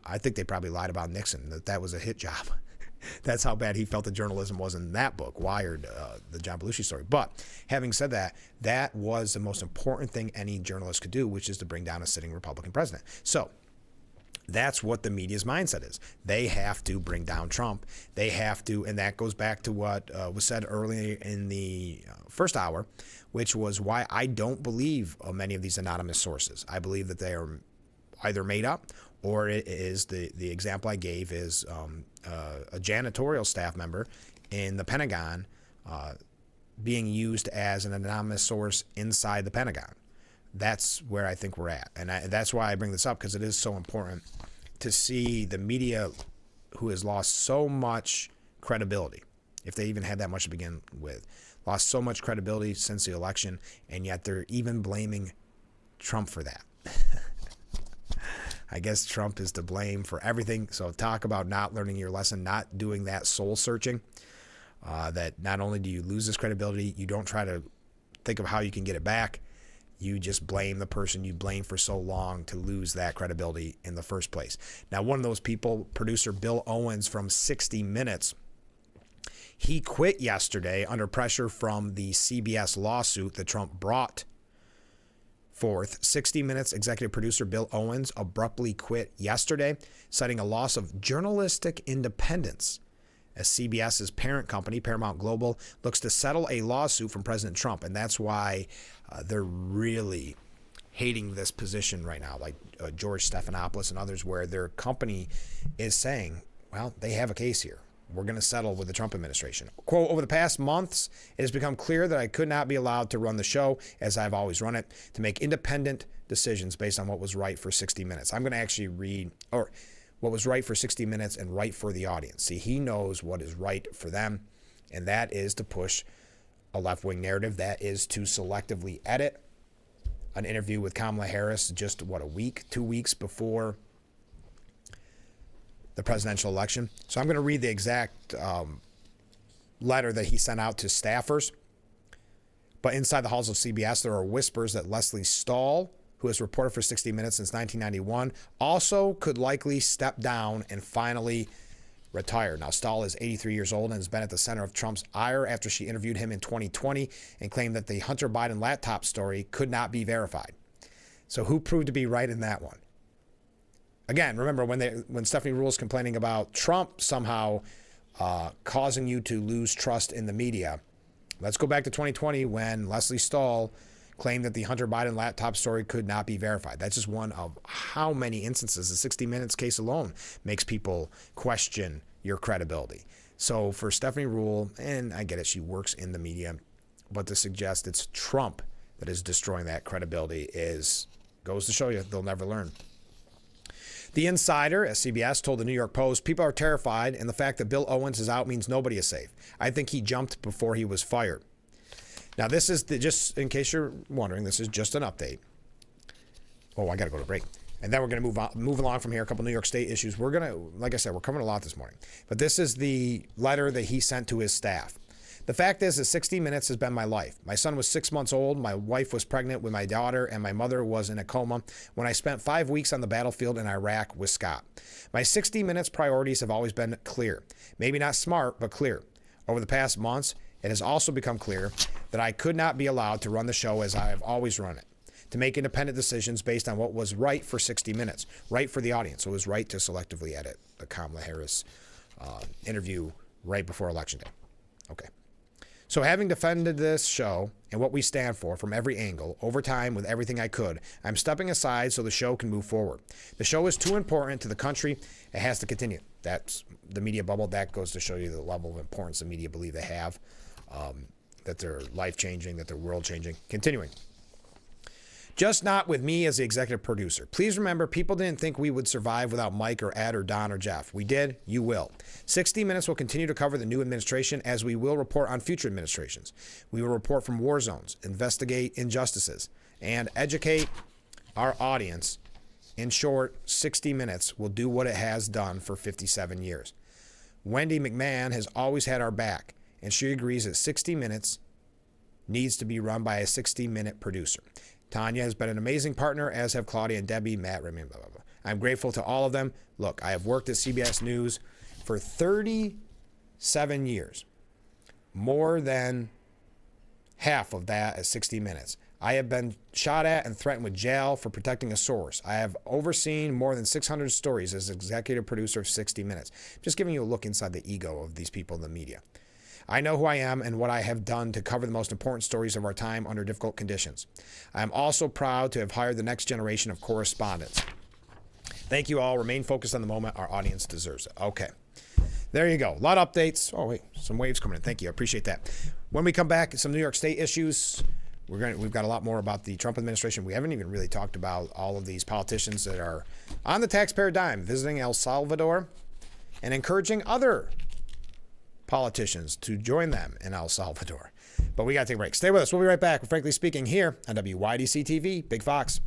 I think they probably lied about Nixon, that was a hit job. That's how bad he felt the journalism was in that book, Wired, the John Belushi story. But having said that, that was the most important thing any journalist could do, which is to bring down a sitting Republican president. So that's what the media's mindset is. They have to bring down Trump. They have to, and that goes back to what was said earlier in the first hour, which was why I don't believe many of these anonymous sources. I believe that they are either made up, or it is the example I gave is a janitorial staff member in the Pentagon being used as an anonymous source inside the Pentagon. That's where I think we're at. And that's why I bring this up, because it is so important to see the media, who has lost so much credibility, if they even had that much to begin with, lost so much credibility since the election, and yet they're even blaming Trump for that. I guess Trump is to blame for everything. So talk about not learning your lesson, not doing that soul searching, that not only do you lose this credibility, you don't try to think of how you can get it back. You just blame the person you blamed for so long to lose that credibility in the first place. Now, one of those people, producer Bill Owens from 60 Minutes, he quit yesterday under pressure from the CBS lawsuit that Trump brought forth. 60 Minutes executive producer Bill Owens abruptly quit yesterday, citing a loss of journalistic independence as CBS's parent company, Paramount Global, looks to settle a lawsuit from President Trump. And that's why they're really hating this position right now, like George Stephanopoulos and others, where their company is saying, well, they have a case here. We're going to settle with the Trump administration. Quote, over the past months, it has become clear that I could not be allowed to run the show as I've always run it, to make independent decisions based on what was right for 60 Minutes. I'm going to actually read, or what was right for 60 Minutes and right for the audience. See, he knows what is right for them, and that is to push a left-wing narrative. That is to selectively edit an interview with Kamala Harris just, 2 weeks before the presidential election. So I'm going to read the exact letter that he sent out to staffers. But inside the halls of CBS, there are whispers that Leslie Stahl, who has reported for 60 Minutes since 1991, also could likely step down and finally retire. Now, Stahl is 83 years old and has been at the center of Trump's ire after she interviewed him in 2020 and claimed that the Hunter Biden laptop story could not be verified. So who proved to be right in that one? Again, remember when Stephanie Ruhle is complaining about Trump somehow causing you to lose trust in the media. Let's go back to 2020 when Leslie Stahl claimed that the Hunter Biden laptop story could not be verified. That's just one of how many instances. The 60 Minutes case alone makes people question your credibility. So for Stephanie Ruhle, and I get it, she works in the media, but to suggest it's Trump that is destroying that credibility goes to show you they'll never learn. The insider at CBS told the New York Post, people are terrified, and the fact that Bill Owens is out means nobody is safe. I think he jumped before he was fired. Now, this is, just in case you're wondering, this is just an update. Oh, I got to go to break. And then we're going to move along from here, a couple New York State issues. We're going to, like I said, we're covering a lot this morning. But this is the letter that he sent to his staff. The fact is that 60 Minutes has been my life. My son was 6 months old, my wife was pregnant with my daughter, and my mother was in a coma when I spent 5 weeks on the battlefield in Iraq with Scott. My 60 Minutes priorities have always been clear. Maybe not smart, but clear. Over the past months, it has also become clear that I could not be allowed to run the show as I have always run it, to make independent decisions based on what was right for 60 Minutes, right for the audience. So it was right to selectively edit the Kamala Harris interview right before Election Day. Okay. So having defended this show and what we stand for from every angle, over time with everything I could, I'm stepping aside so the show can move forward. The show is too important to the country. It has to continue. That's the media bubble. That goes to show you the level of importance the media believe they have, that they're life-changing, that they're world-changing. Continuing. Just not with me as the executive producer. Please remember, people didn't think we would survive without Mike or Ed or Don or Jeff. We did. You will. 60 Minutes will continue to cover the new administration as we will report on future administrations. We will report from war zones, investigate injustices, and educate our audience. In short, 60 Minutes will do what it has done for 57 years. Wendy McMahon has always had our back, and she agrees that 60 Minutes needs to be run by a 60-minute producer. Tanya has been an amazing partner, as have Claudia and Debbie, Matt, Raymond, blah, blah, blah. I'm grateful to all of them. Look, I have worked at CBS News for 37 years, more than half of that at 60 Minutes. I have been shot at and threatened with jail for protecting a source. I have overseen more than 600 stories as executive producer of 60 Minutes. Just giving you a look inside the ego of these people in the media. I know who I am and what I have done to cover the most important stories of our time under difficult conditions. I am also proud to have hired the next generation of correspondents. Thank you all. Remain focused on the moment. Our audience deserves it. Okay. There you go. A lot of updates. Oh, wait. Some waves coming in. Thank you. I appreciate that. When we come back, some New York State issues. We've got a lot more about the Trump administration. We haven't even really talked about all of these politicians that are on the taxpayer dime, visiting El Salvador and encouraging other politicians to join them in El Salvador. But we got to take a break. Stay with us. We'll be right back with Frankly Speaking here on WYDC TV, Big Fox.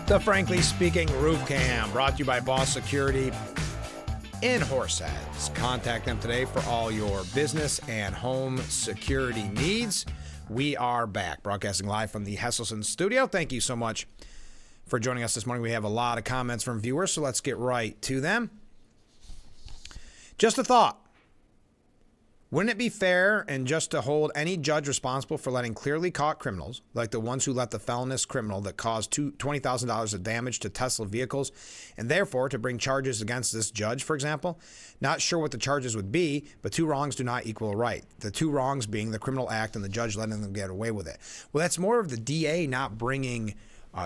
The Frankly Speaking Roof Cam, brought to you by Boss Security in Horseheads. Contact them today for all your business and home security needs. We are back, broadcasting live from the Hesselson studio. Thank you so much for joining us this morning. We have a lot of comments from viewers, so let's get right to them. Just a thought. Wouldn't it be fair and just to hold any judge responsible for letting clearly caught criminals, like the ones who let the felonious criminal that caused $20,000 of damage to Tesla vehicles, and therefore to bring charges against this judge, for example? Not sure what the charges would be, but two wrongs do not equal a right. The two wrongs being the criminal act and the judge letting them get away with it. Well, that's more of the DA not bringing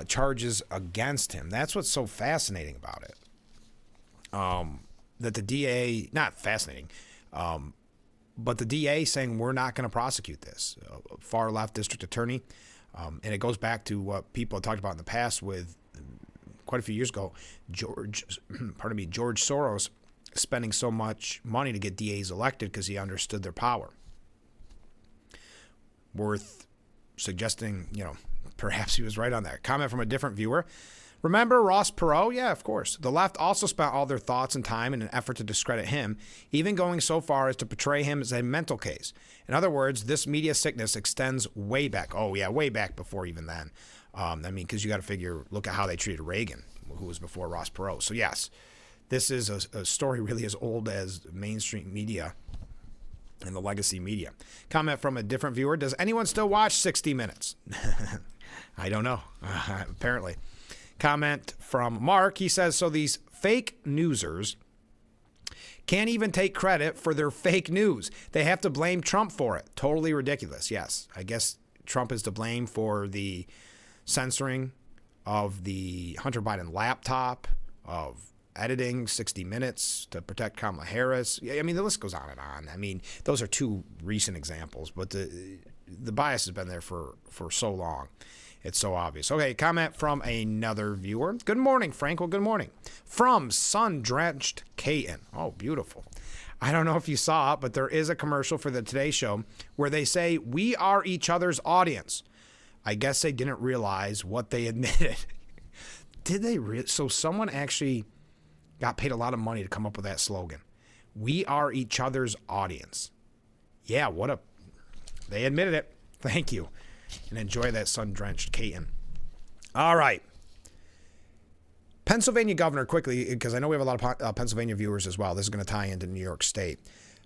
charges against him. That's what's so fascinating about it. That the DA, not fascinating, but the DA saying we're not going to prosecute this. Far left district attorney. And it goes back to what people have talked about in the past with quite a few years ago, George Soros spending so much money to get DAs elected because he understood their power. Worth suggesting, perhaps he was right on that. Comment from a different viewer. Remember Ross Perot? Yeah, of course. The left also spent all their thoughts and time in an effort to discredit him, even going so far as to portray him as a mental case. In other words, this media sickness extends way back. Oh, yeah, way back before even then. Because you got to figure, look at how they treated Reagan, who was before Ross Perot. So, yes, this is a story really as old as mainstream media and the legacy media. Comment from a different viewer. Does anyone still watch 60 Minutes? I don't know. Apparently. Comment from Mark. He says, so these fake newsers can't even take credit for their fake news. They have to blame Trump for it. Totally ridiculous. Yes, I guess Trump is to blame for the censoring of the Hunter Biden laptop, of editing 60 Minutes to protect Kamala Harris. I mean, the list goes on and on. I mean, those are two recent examples, but the bias has been there for so long. It's so obvious. Okay, comment from another viewer. Good morning, Frank. Well, good morning. From sun-drenched Caton. Oh, beautiful. I don't know if you saw it, but there is a commercial for the Today Show where they say, we are each other's audience. I guess they didn't realize what they admitted. Did they? So someone actually got paid a lot of money to come up with that slogan. We are each other's audience. Yeah, they admitted it. Thank you. And enjoy that sun-drenched Caton. All right. Pennsylvania governor, quickly, because I know we have a lot of Pennsylvania viewers as well. This is going to tie into New York State.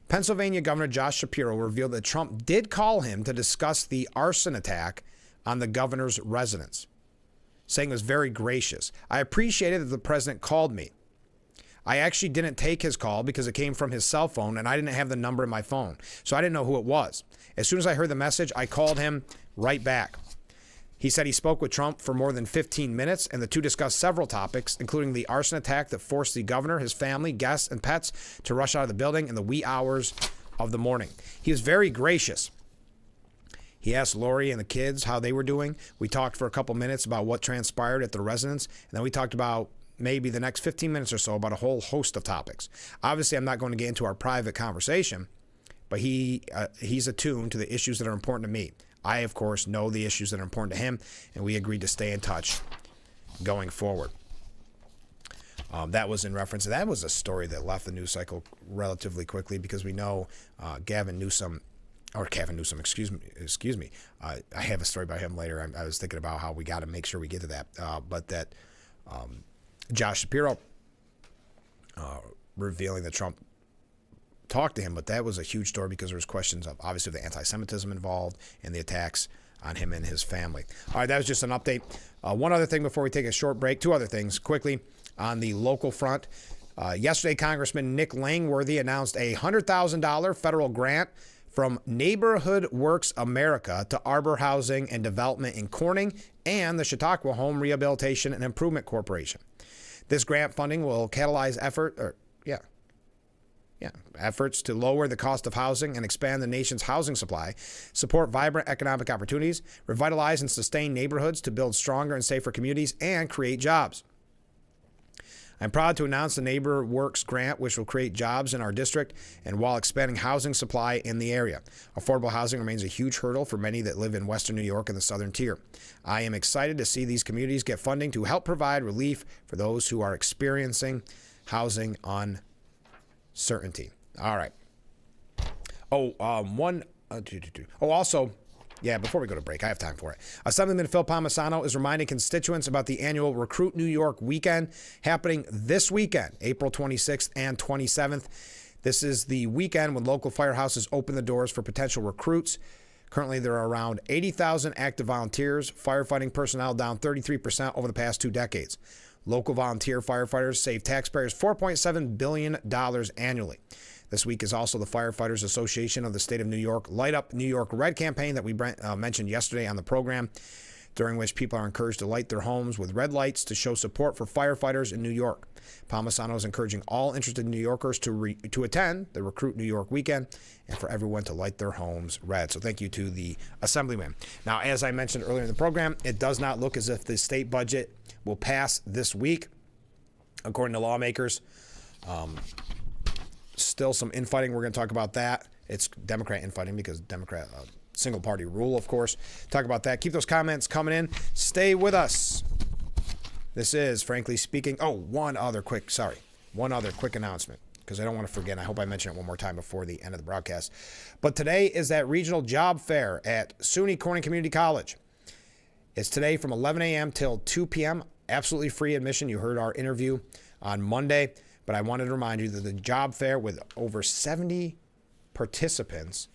Pennsylvania Governor Josh Shapiro revealed that Trump did call him to discuss the arson attack on the governor's residence, saying it was very gracious. I appreciated that the president called me. I actually didn't take his call because it came from his cell phone and I didn't have the number in my phone, so I didn't know who it was. As soon as I heard the message, I called him right back. He said he spoke with Trump for more than 15 minutes, and the two discussed several topics, including the arson attack that forced the governor, his family, guests, and pets to rush out of the building in the wee hours of the morning. He was very gracious. He asked Lori and the kids how they were doing. We talked for a couple minutes about what transpired at the residence, and then we talked about maybe the next 15 minutes or so about a whole host of topics. Obviously, I'm not going to get into our private conversation, but he's attuned to the issues that are important to me. I, of course, know the issues that are important to him, and we agreed to stay in touch going forward. That was in reference. That was a story that left the news cycle relatively quickly because we know Gavin Newsom, excuse me. I have a story about him later. I was thinking about how we got to make sure we get to that. But that Josh Shapiro revealing that Trump talked to him, but that was a huge story because there was questions of obviously the anti-Semitism involved and the attacks on him and his family. All right, that was just an update. One other thing before we take a short break, two other things quickly on the local front. Yesterday, Congressman Nick Langworthy announced a $100,000 federal grant from Neighborhood Works America to Arbor Housing and Development in Corning and the Chautauqua Home Rehabilitation and Improvement Corporation. This grant funding will catalyze efforts to lower the cost of housing and expand the nation's housing supply, support vibrant economic opportunities, revitalize and sustain neighborhoods to build stronger and safer communities, and create jobs. I'm proud to announce the Neighbor Works grant, which will create jobs in our district and while expanding housing supply in the area. Affordable housing remains a huge hurdle for many that live in Western New York and the Southern Tier. I am excited to see these communities get funding to help provide relief for those who are experiencing housing uncertainty. All right. Before we go to break, I have time for it. Assemblyman Phil Palmisano is reminding constituents about the annual Recruit New York weekend happening this weekend, April 26th and 27th. This is the weekend when local firehouses open the doors for potential recruits. Currently, there are around 80,000 active volunteers. Firefighting personnel down 33% over the past 2 decades. Local volunteer firefighters save taxpayers $4.7 billion annually. This week is also the Firefighters Association of the State of New York Light Up New York Red campaign that we mentioned yesterday on the program, during which people are encouraged to light their homes with red lights to show support for firefighters in New York. Palmisano is encouraging all interested New Yorkers to attend the Recruit New York weekend and for everyone to light their homes red. So thank you to the Assemblyman. Now, as I mentioned earlier in the program, it does not look as if the state budget will pass this week, according to lawmakers. Still some infighting. We're going to talk about that. It's Democrat infighting because Democrat single party rule, of course. Talk about that. Keep those comments coming in. Stay with us. This is Frankly Speaking. Oh, one other quick announcement, because I don't want to forget. I hope I mention it one more time before the end of the broadcast. But today is that regional job fair at SUNY Corning Community College. It's today from 11 a.m. till 2 p.m. Absolutely free admission. You heard our interview on Monday, but I wanted to remind you that the job fair with over 70 participants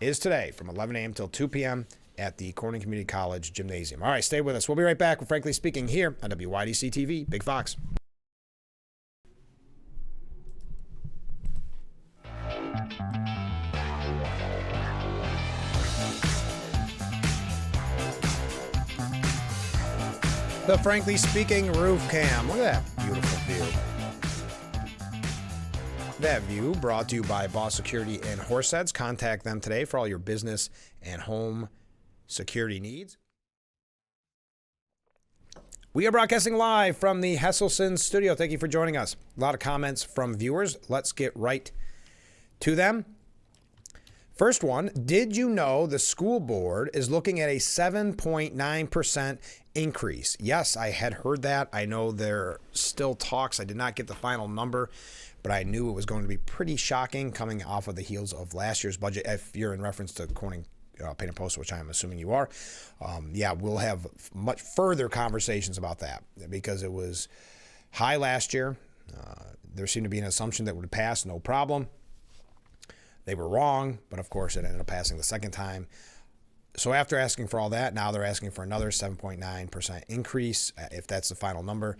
is today from 11 a.m. till 2 p.m. at the Corning Community College Gymnasium. All right, stay with us. We'll be right back with Frankly Speaking here on WYDC TV, Big Fox. The Frankly Speaking roof cam. Look at that beautiful view. That view brought to you by Boss Security and Horseheads. Contact them today for all your business and home security needs. We are broadcasting live from the Hesselson studio. Thank you for joining us. A lot of comments from viewers. Let's get right to them. First one, did you know the school board is looking at a 7.9% increase? Yes, I had heard that. I know there are still talks. I did not get the final number, but I knew it was going to be pretty shocking coming off of the heels of last year's budget. If you're in reference to Corning Paint and Post, which I'm assuming you are, we'll have much further conversations about that because it was high last year. There seemed to be an assumption that it would pass, no problem. They were wrong, but of course it ended up passing the second time. So after asking for all that, now they're asking for another 7.9% increase. If that's the final number,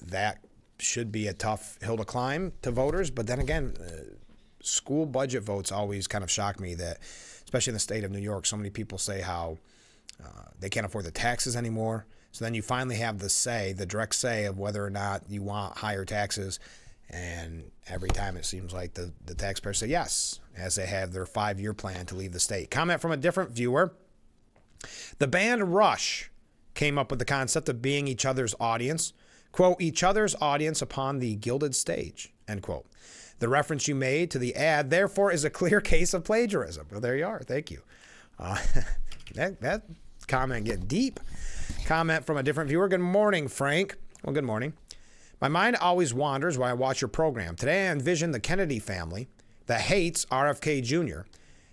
that should be a tough hill to climb to voters. But then again, school budget votes always kind of shock me that, especially in the state of New York, so many people say how they can't afford the taxes anymore. So then you finally have the direct say of whether or not you want higher taxes. And every time it seems like the taxpayers say yes, as they have their 5-year plan to leave the state. Comment from a different viewer. The band Rush came up with the concept of being each other's audience. Quote, each other's audience upon the gilded stage, end quote. The reference you made to the ad, therefore, is a clear case of plagiarism. Well, there you are. Thank you. That comment getting deep. Comment from a different viewer. Good morning, Frank. Well, good morning. My mind always wanders while I watch your program. Today I envision the Kennedy family that hates RFK Jr.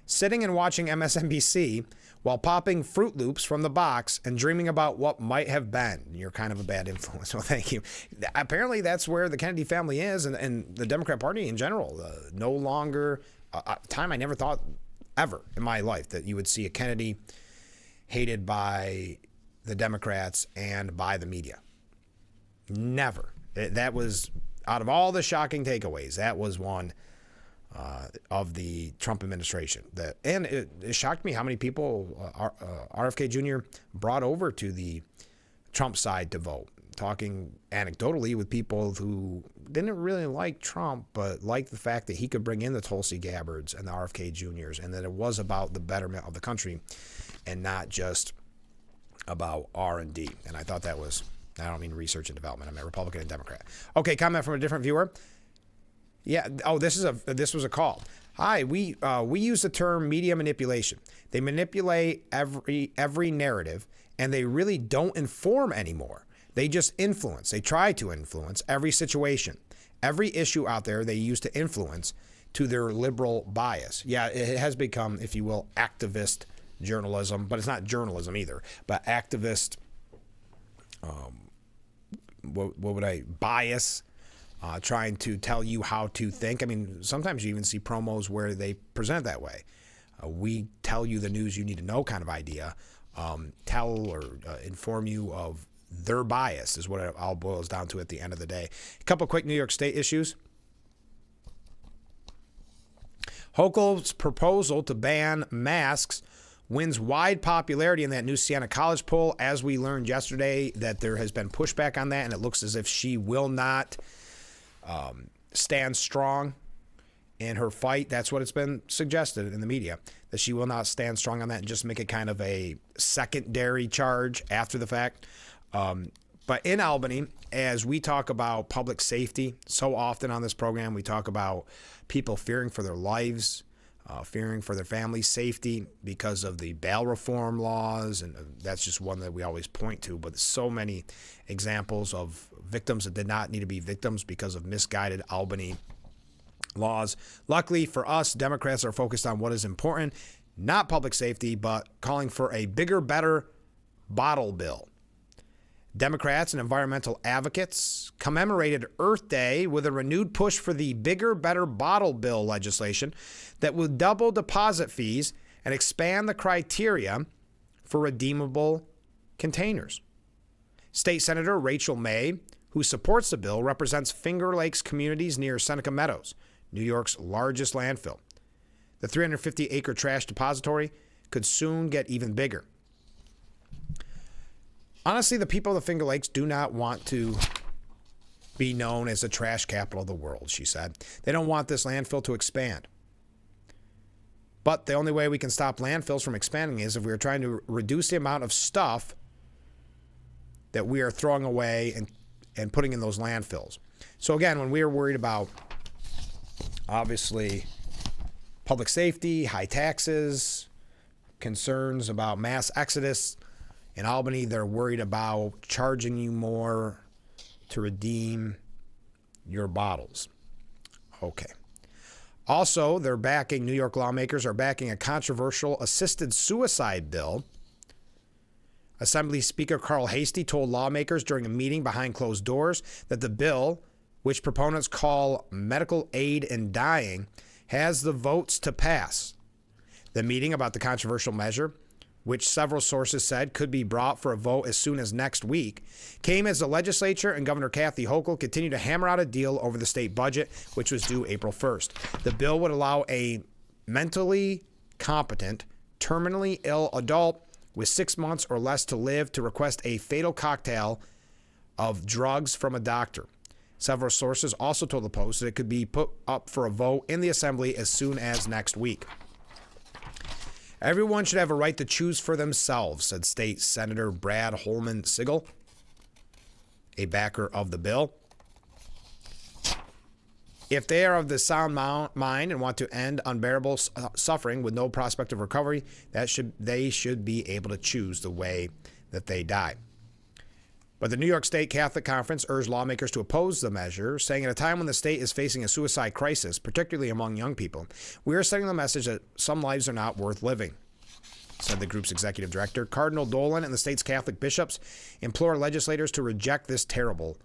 sitting and watching MSNBC while popping Fruit Loops from the box and dreaming about what might have been. You're kind of a bad influence. Well, thank you. Apparently that's where the Kennedy family is and the Democrat Party in general. No longer a time I never thought ever in my life that you would see a Kennedy hated by the Democrats and by the media. Never. That was, out of all the shocking takeaways, that was one of the Trump administration. And it shocked me how many people RFK Jr. brought over to the Trump side to vote. Talking anecdotally with people who didn't really like Trump, but liked the fact that he could bring in the Tulsi Gabbards and the RFK Jr.'s, and that it was about the betterment of the country and not just about R&D. And I thought that was... I don't mean research and development. I mean Republican and Democrat. Okay, comment from a different viewer. Yeah. Oh, this was a call. Hi, we use the term media manipulation. They manipulate every narrative, and they really don't inform anymore. They just influence. They try to influence every situation, every issue out there. They use to influence to their liberal bias. Yeah, it has become, if you will, activist journalism, but it's not journalism either. But activist. What would I bias trying to tell you how to think. I mean, sometimes you even see promos where they present that way. We tell you the news you need to know kind of idea. Tell or inform you of their bias is what it all boils down to at the end of the day. A couple quick New York State issues. Hochul's proposal to ban masks wins wide popularity in that new Siena College poll. As we learned yesterday, that there has been pushback on that, and it looks as if she will not stand strong in her fight. That's what it's been suggested in the media, that she will not stand strong on that and just make it kind of a secondary charge after the fact. But in Albany, as we talk about public safety, so often on this program, we talk about people fearing for their lives, fearing for their family's safety because of the bail reform laws. And that's just one that we always point to. But so many examples of victims that did not need to be victims because of misguided Albany laws. Luckily for us, Democrats are focused on what is important, not public safety, but calling for a bigger, better bottle bill. Democrats and environmental advocates commemorated Earth Day with a renewed push for the bigger, better bottle bill legislation that will double deposit fees and expand the criteria for redeemable containers. State Senator Rachel May, who supports the bill, represents Finger Lakes communities near Seneca Meadows, New York's largest landfill. The 350-acre trash depository could soon get even bigger. Honestly, the people of the Finger Lakes do not want to be known as the trash capital of the world, she said. They don't want this landfill to expand. But the only way we can stop landfills from expanding is if we are trying to reduce the amount of stuff that we are throwing away and putting in those landfills. So again, when we are worried about, obviously, public safety, high taxes, concerns about mass exodus, in Albany, they're worried about charging you more to redeem your bottles. Okay. Also, New York lawmakers are backing a controversial assisted suicide bill. Assembly Speaker Carl Hastie told lawmakers during a meeting behind closed doors that the bill, which proponents call medical aid in dying, has the votes to pass. The meeting about the controversial measure, which several sources said could be brought for a vote as soon as next week, came as the legislature and Governor Kathy Hochul continued to hammer out a deal over the state budget, which was due April 1st. The bill would allow a mentally competent, terminally ill adult with 6 months or less to live to request a fatal cocktail of drugs from a doctor. Several sources also told the Post that it could be put up for a vote in the Assembly as soon as next week. Everyone should have a right to choose for themselves, said State Senator Brad Holman Sigel, a backer of the bill. If they are of the sound mind and want to end unbearable suffering with no prospect of recovery, they should be able to choose the way that they die. But the New York State Catholic Conference urged lawmakers to oppose the measure, saying at a time when the state is facing a suicide crisis, particularly among young people, we are sending the message that some lives are not worth living, said the group's executive director. Cardinal Dolan and the state's Catholic bishops implore legislators to reject this terrible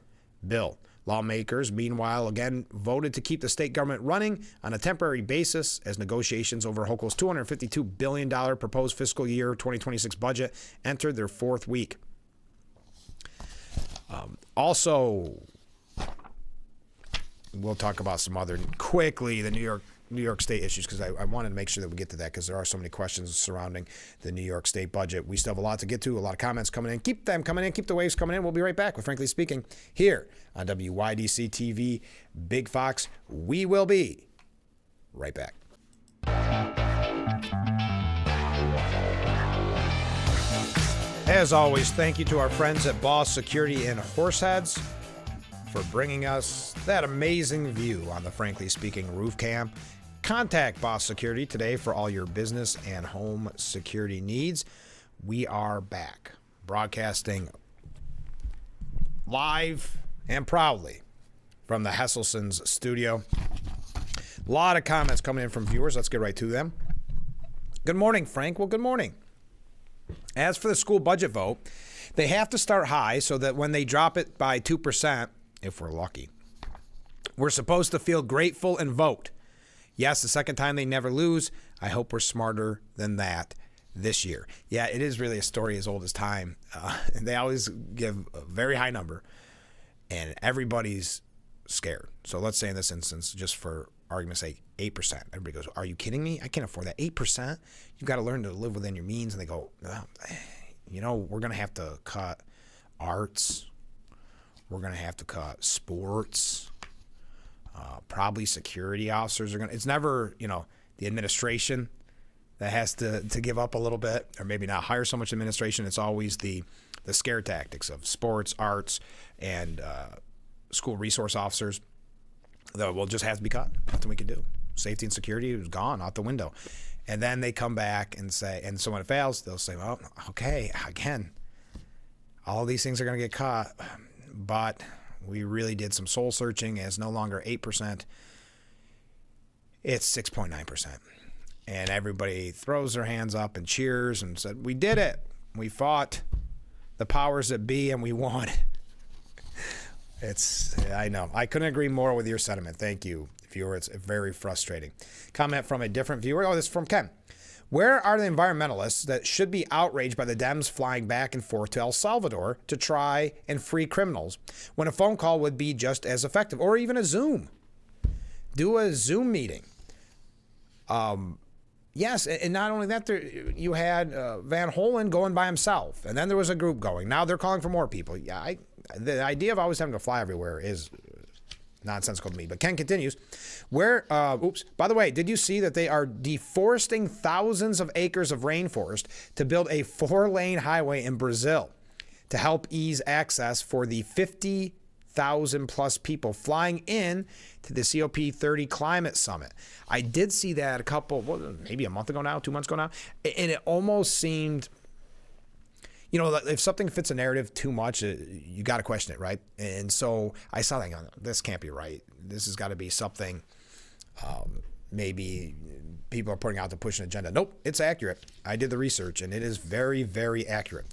bill. Lawmakers, meanwhile, again voted to keep the state government running on a temporary basis as negotiations over Hochul's $252 billion proposed fiscal year 2026 budget entered their fourth week. Also, we'll talk about some other quickly the New York State issues, because I wanted to make sure that we get to that because there are so many questions surrounding the New York State budget. We still have a lot to get to, a lot of comments coming in. Keep them coming in. Keep the waves coming in. We'll be right back with Frankly Speaking here on WYDC TV, Big Fox. We will be right back. As always, thank you to our friends at Boss Security in Horseheads for bringing us that amazing view on the Frankly Speaking roof cam. Contact Boss Security today for all your business and home security needs. We are back, broadcasting live and proudly from the Hesselson's studio. A lot of comments coming in from viewers. Let's get right to them. Good morning, Frank. Well, good morning. As for the school budget vote, they have to start high so that when they drop it by 2%, if we're lucky, We're supposed to feel grateful and vote. Yes, the second time they never lose. I hope we're smarter than that this year. Yeah, it is really a story as old as time. They always give a very high number, and everybody's scared. So let's say in this instance, just for argument's sake, 8%. Everybody goes, are you kidding me? I can't afford that. 8%? You've got to learn to live within your means. And they go, we're going to have to cut arts. We're going to have to cut sports. Probably security officers are going to, it's never, the administration that has to give up a little bit, or maybe not hire so much administration. It's always the scare tactics of sports, arts, and school resource officers. That will just have to be cut. Nothing we can do. Safety and security is gone out the window. And then they come back and say, and so when it fails, they'll say, well, okay, again, all these things are going to get cut, but we really did some soul searching. It's no longer 8%. It's 6.9%. And everybody throws their hands up and cheers and said, we did it. We fought the powers that be and we won. I know. I couldn't agree more with your sentiment. Thank you, viewer. It's very frustrating. Comment from a different viewer. Oh, this is from Ken. Where are the environmentalists that should be outraged by the Dems flying back and forth to El Salvador to try and free criminals when a phone call would be just as effective, or even a Zoom? Do a Zoom meeting. Yes, and not only that, you had Van Hollen going by himself, and then there was a group going. Now they're calling for more people. Yeah, the idea of always having to fly everywhere is nonsensical to me. But Ken continues, by the way, did you see that they are deforesting thousands of acres of rainforest to build a 4-lane highway in Brazil to help ease access for the 50,000 plus people flying in to the COP30 climate summit? I did see that maybe a month ago now, 2 months ago now, and it almost seemed, if something fits a narrative too much, you got to question it, right? And so I saw that, this can't be right. This has got to be something maybe people are putting out to push an agenda. Nope, it's accurate. I did the research, and it is very, very accurate.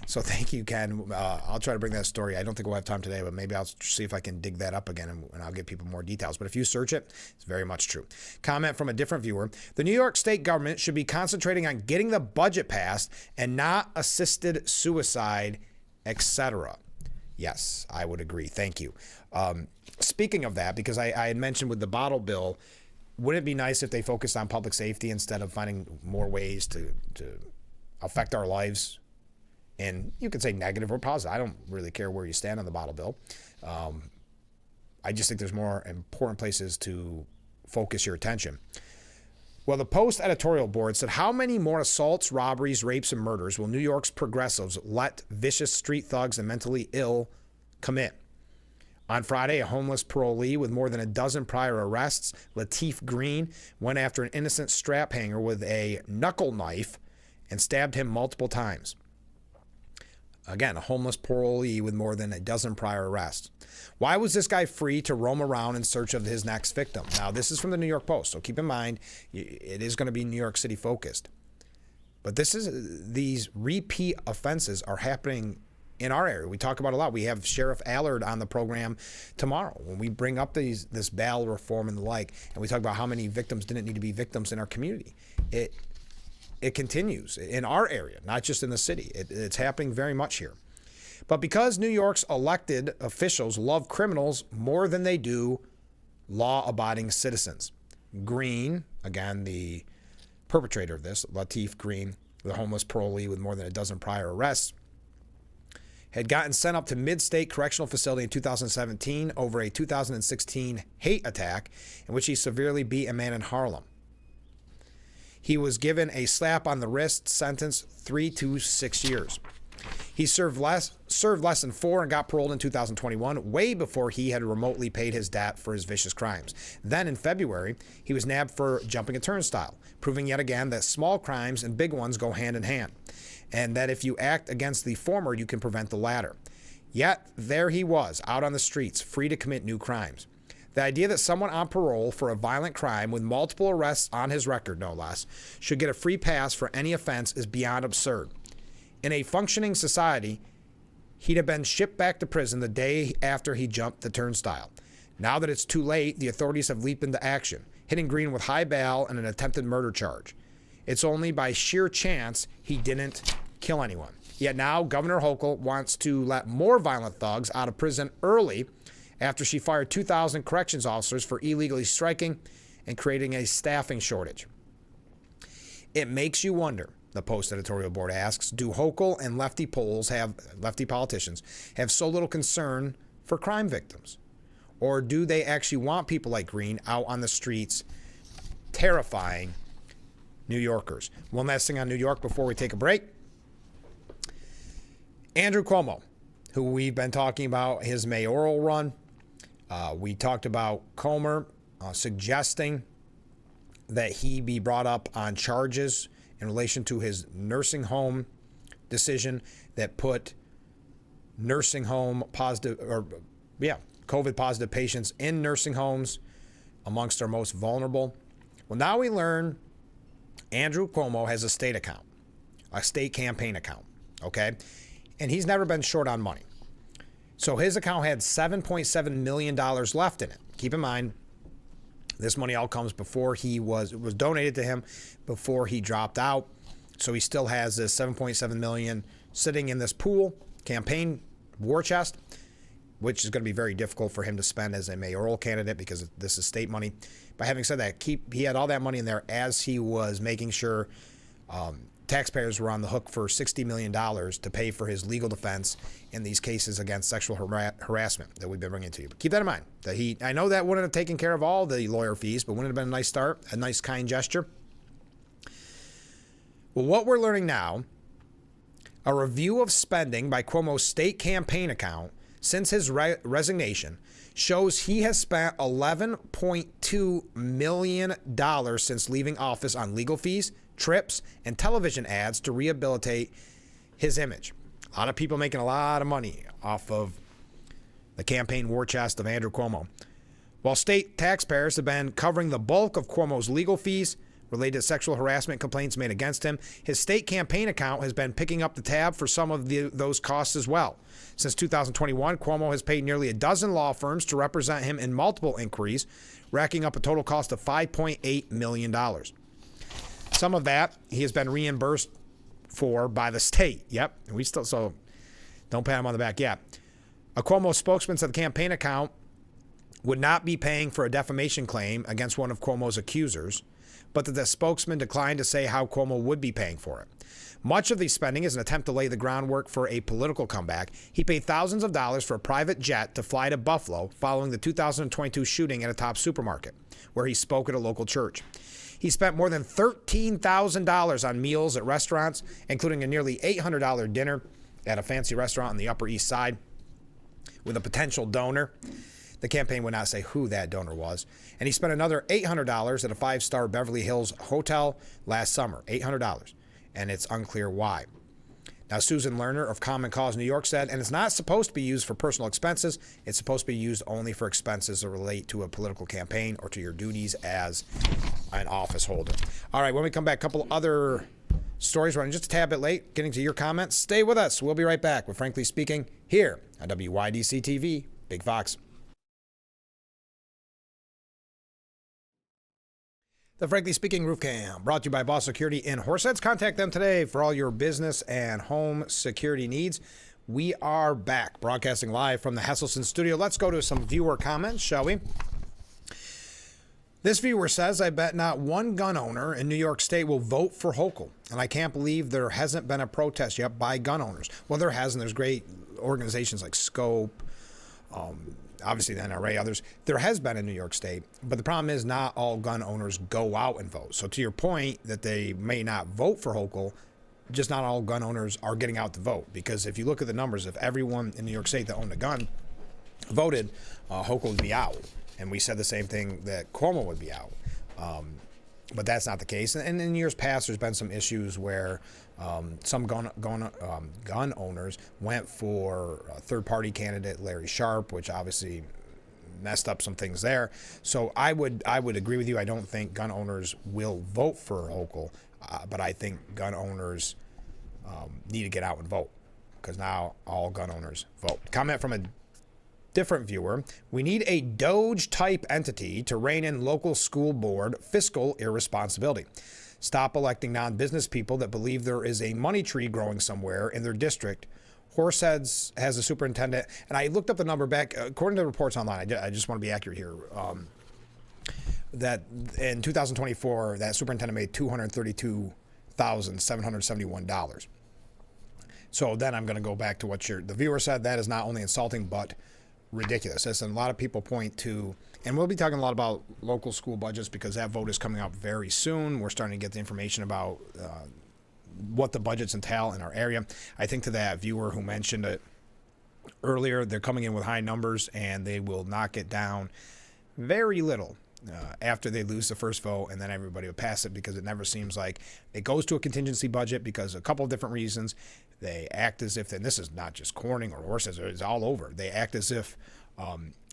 So thank you, Ken. I'll try to bring that story. I don't think we'll have time today, but maybe I'll see if I can dig that up again, and I'll give people more details. But if you search it, it's very much true. Comment from a different viewer. The New York state government should be concentrating on getting the budget passed and not assisted suicide, etc. Yes, I would agree. Thank you. Speaking of that, because I had mentioned with the bottle bill, wouldn't it be nice if they focused on public safety instead of finding more ways to affect our lives? And you could say negative or positive. I don't really care where you stand on the bottle bill. I just think there's more important places to focus your attention. Well, the Post editorial board said, how many more assaults, robberies, rapes, and murders will New York's progressives let vicious street thugs and mentally ill commit? On Friday, a homeless parolee with more than a dozen prior arrests, Lateef Green, went after an innocent strap hanger with a knuckle knife and stabbed him multiple times. Again, a homeless parolee with more than a dozen prior arrests. Why was this guy free to roam around in search of his next victim? Now, this is from the New York Post, so keep in mind, it is going to be New York City focused. But these repeat offenses are happening in our area. We talk about a lot. We have Sheriff Allard on the program tomorrow when we bring up this bail reform and the like, and we talk about how many victims didn't need to be victims in our community. It continues in our area, not just in the city. It's happening very much here. But because New York's elected officials love criminals more than they do law-abiding citizens. Green, again, the perpetrator of this, Lateef Green, the homeless parolee with more than a dozen prior arrests, had gotten sent up to Mid-State Correctional Facility in 2017 over a 2016 hate attack in which he severely beat a man in Harlem. He was given a slap on the wrist, sentenced 3 to 6 years. He served less than 4 and got paroled in 2021, way before he had remotely paid his debt for his vicious crimes. Then in February, he was nabbed for jumping a turnstile, proving yet again that small crimes and big ones go hand in hand, and that if you act against the former, you can prevent the latter. Yet there he was, out on the streets, free to commit new crimes. The idea that someone on parole for a violent crime with multiple arrests on his record, no less, should get a free pass for any offense is beyond absurd. In a functioning society, he'd have been shipped back to prison the day after he jumped the turnstile. Now that it's too late, the authorities have leaped into action, hitting Green with high bail and an attempted murder charge. It's only by sheer chance he didn't kill anyone. Yet now Governor Hochul wants to let more violent thugs out of prison early after she fired 2,000 corrections officers for illegally striking and creating a staffing shortage. It makes you wonder, the Post editorial board asks, do Hochul and lefty politicians have so little concern for crime victims? Or do they actually want people like Green out on the streets terrifying New Yorkers? One last thing on New York before we take a break. Andrew Cuomo, who we've been talking about his mayoral run. We talked about Comer suggesting that he be brought up on charges in relation to his nursing home decision that put nursing home COVID positive patients in nursing homes amongst our most vulnerable. Well, now we learn Andrew Cuomo has a state account, a state campaign account, okay? And he's never been short on money. So his account had $7.7 million left in it. Keep in mind, this money all comes before it was donated to him before he dropped out. So he still has this $7.7 million sitting in this pool, campaign war chest, which is going to be very difficult for him to spend as a mayoral candidate because this is state money. But having said that, he had all that money in there as he was making sure taxpayers were on the hook for $60 million to pay for his legal defense in these cases against sexual harassment that we've been bringing to you. But keep that in mind. I know that wouldn't have taken care of all the lawyer fees, but wouldn't it have been a nice start, a nice kind gesture? Well, what we're learning now, a review of spending by Cuomo's state campaign account since his resignation shows he has spent $11.2 million since leaving office on legal fees, trips, and television ads to rehabilitate his image. A lot of people making a lot of money off of the campaign war chest of Andrew Cuomo. While state taxpayers have been covering the bulk of Cuomo's legal fees related to sexual harassment complaints made against him, his state campaign account has been picking up the tab for some of those costs as well. Since 2021, Cuomo has paid nearly a dozen law firms to represent him in multiple inquiries, racking up a total cost of $5.8 million. Some of that he has been reimbursed for by the state. Yep, so don't pat him on the back yet. A Cuomo spokesman said the campaign account would not be paying for a defamation claim against one of Cuomo's accusers, but that the spokesman declined to say how Cuomo would be paying for it. Much of the spending is an attempt to lay the groundwork for a political comeback. He paid thousands of dollars for a private jet to fly to Buffalo following the 2022 shooting at a top supermarket, where he spoke at a local church. He spent more than $13,000 on meals at restaurants, including a nearly $800 dinner at a fancy restaurant on the Upper East Side with a potential donor. The campaign would not say who that donor was. And he spent another $800 at a five-star Beverly Hills hotel last summer, $800. And it's unclear why. Now, Susan Lerner of Common Cause New York said, and it's not supposed to be used for personal expenses. It's supposed to be used only for expenses that relate to a political campaign or to your duties as an office holder. All right, when we come back, a couple other stories running just a tad bit late, getting to your comments. Stay with us. We'll be right back with Frankly Speaking here on WYDC TV, Big Fox. The Frankly Speaking Roof Cam, brought to you by Boss Security in Horseheads. Contact them today for all your business and home security needs. We are back, broadcasting live from the Hesselson studio. Let's go to some viewer comments, shall we? This viewer says, I bet not one gun owner in New York State will vote for Hochul, and I can't believe there hasn't been a protest yet by gun owners. Well, there hasn't. There's great organizations like Scope, obviously the NRA, others. There has been in New York State, but the problem is not all gun owners go out and vote. So to your point that they may not vote for Hochul, just not all gun owners are getting out to vote. Because if you look at the numbers, if everyone in New York State that owned a gun voted, Hochul would be out. And we said the same thing that Cuomo would be out. But that's not the case. And in years past, there's been some issues where some gun owners went for a third-party candidate, Larry Sharp, which obviously messed up some things there. So I would agree with you. I don't think gun owners will vote for Hochul, but I think gun owners need to get out and vote because now all gun owners vote. Comment from a Different viewer, we need a Doge-type entity to rein in local school board fiscal irresponsibility. Stop electing non-business people that believe there is a money tree growing somewhere in their district. Horseheads has a superintendent, and I looked up the number back, according to the reports online, I just want to be accurate here, that in 2024, that superintendent made $232,771. So then I'm going to go back to what the viewer said. That is not only insulting, but ridiculous. As a lot of people point to, and we'll be talking a lot about local school budgets because that vote is coming up very soon. We're starting to get the information about what the budgets entail in our area. I think to that viewer who mentioned it earlier, they're coming in with high numbers and they will knock it down very little after they lose the first vote, and then everybody will pass it because it never seems like it goes to a contingency budget because a couple of different reasons. They act as if, and this is not just Corning or Horses, it's all over. They act as if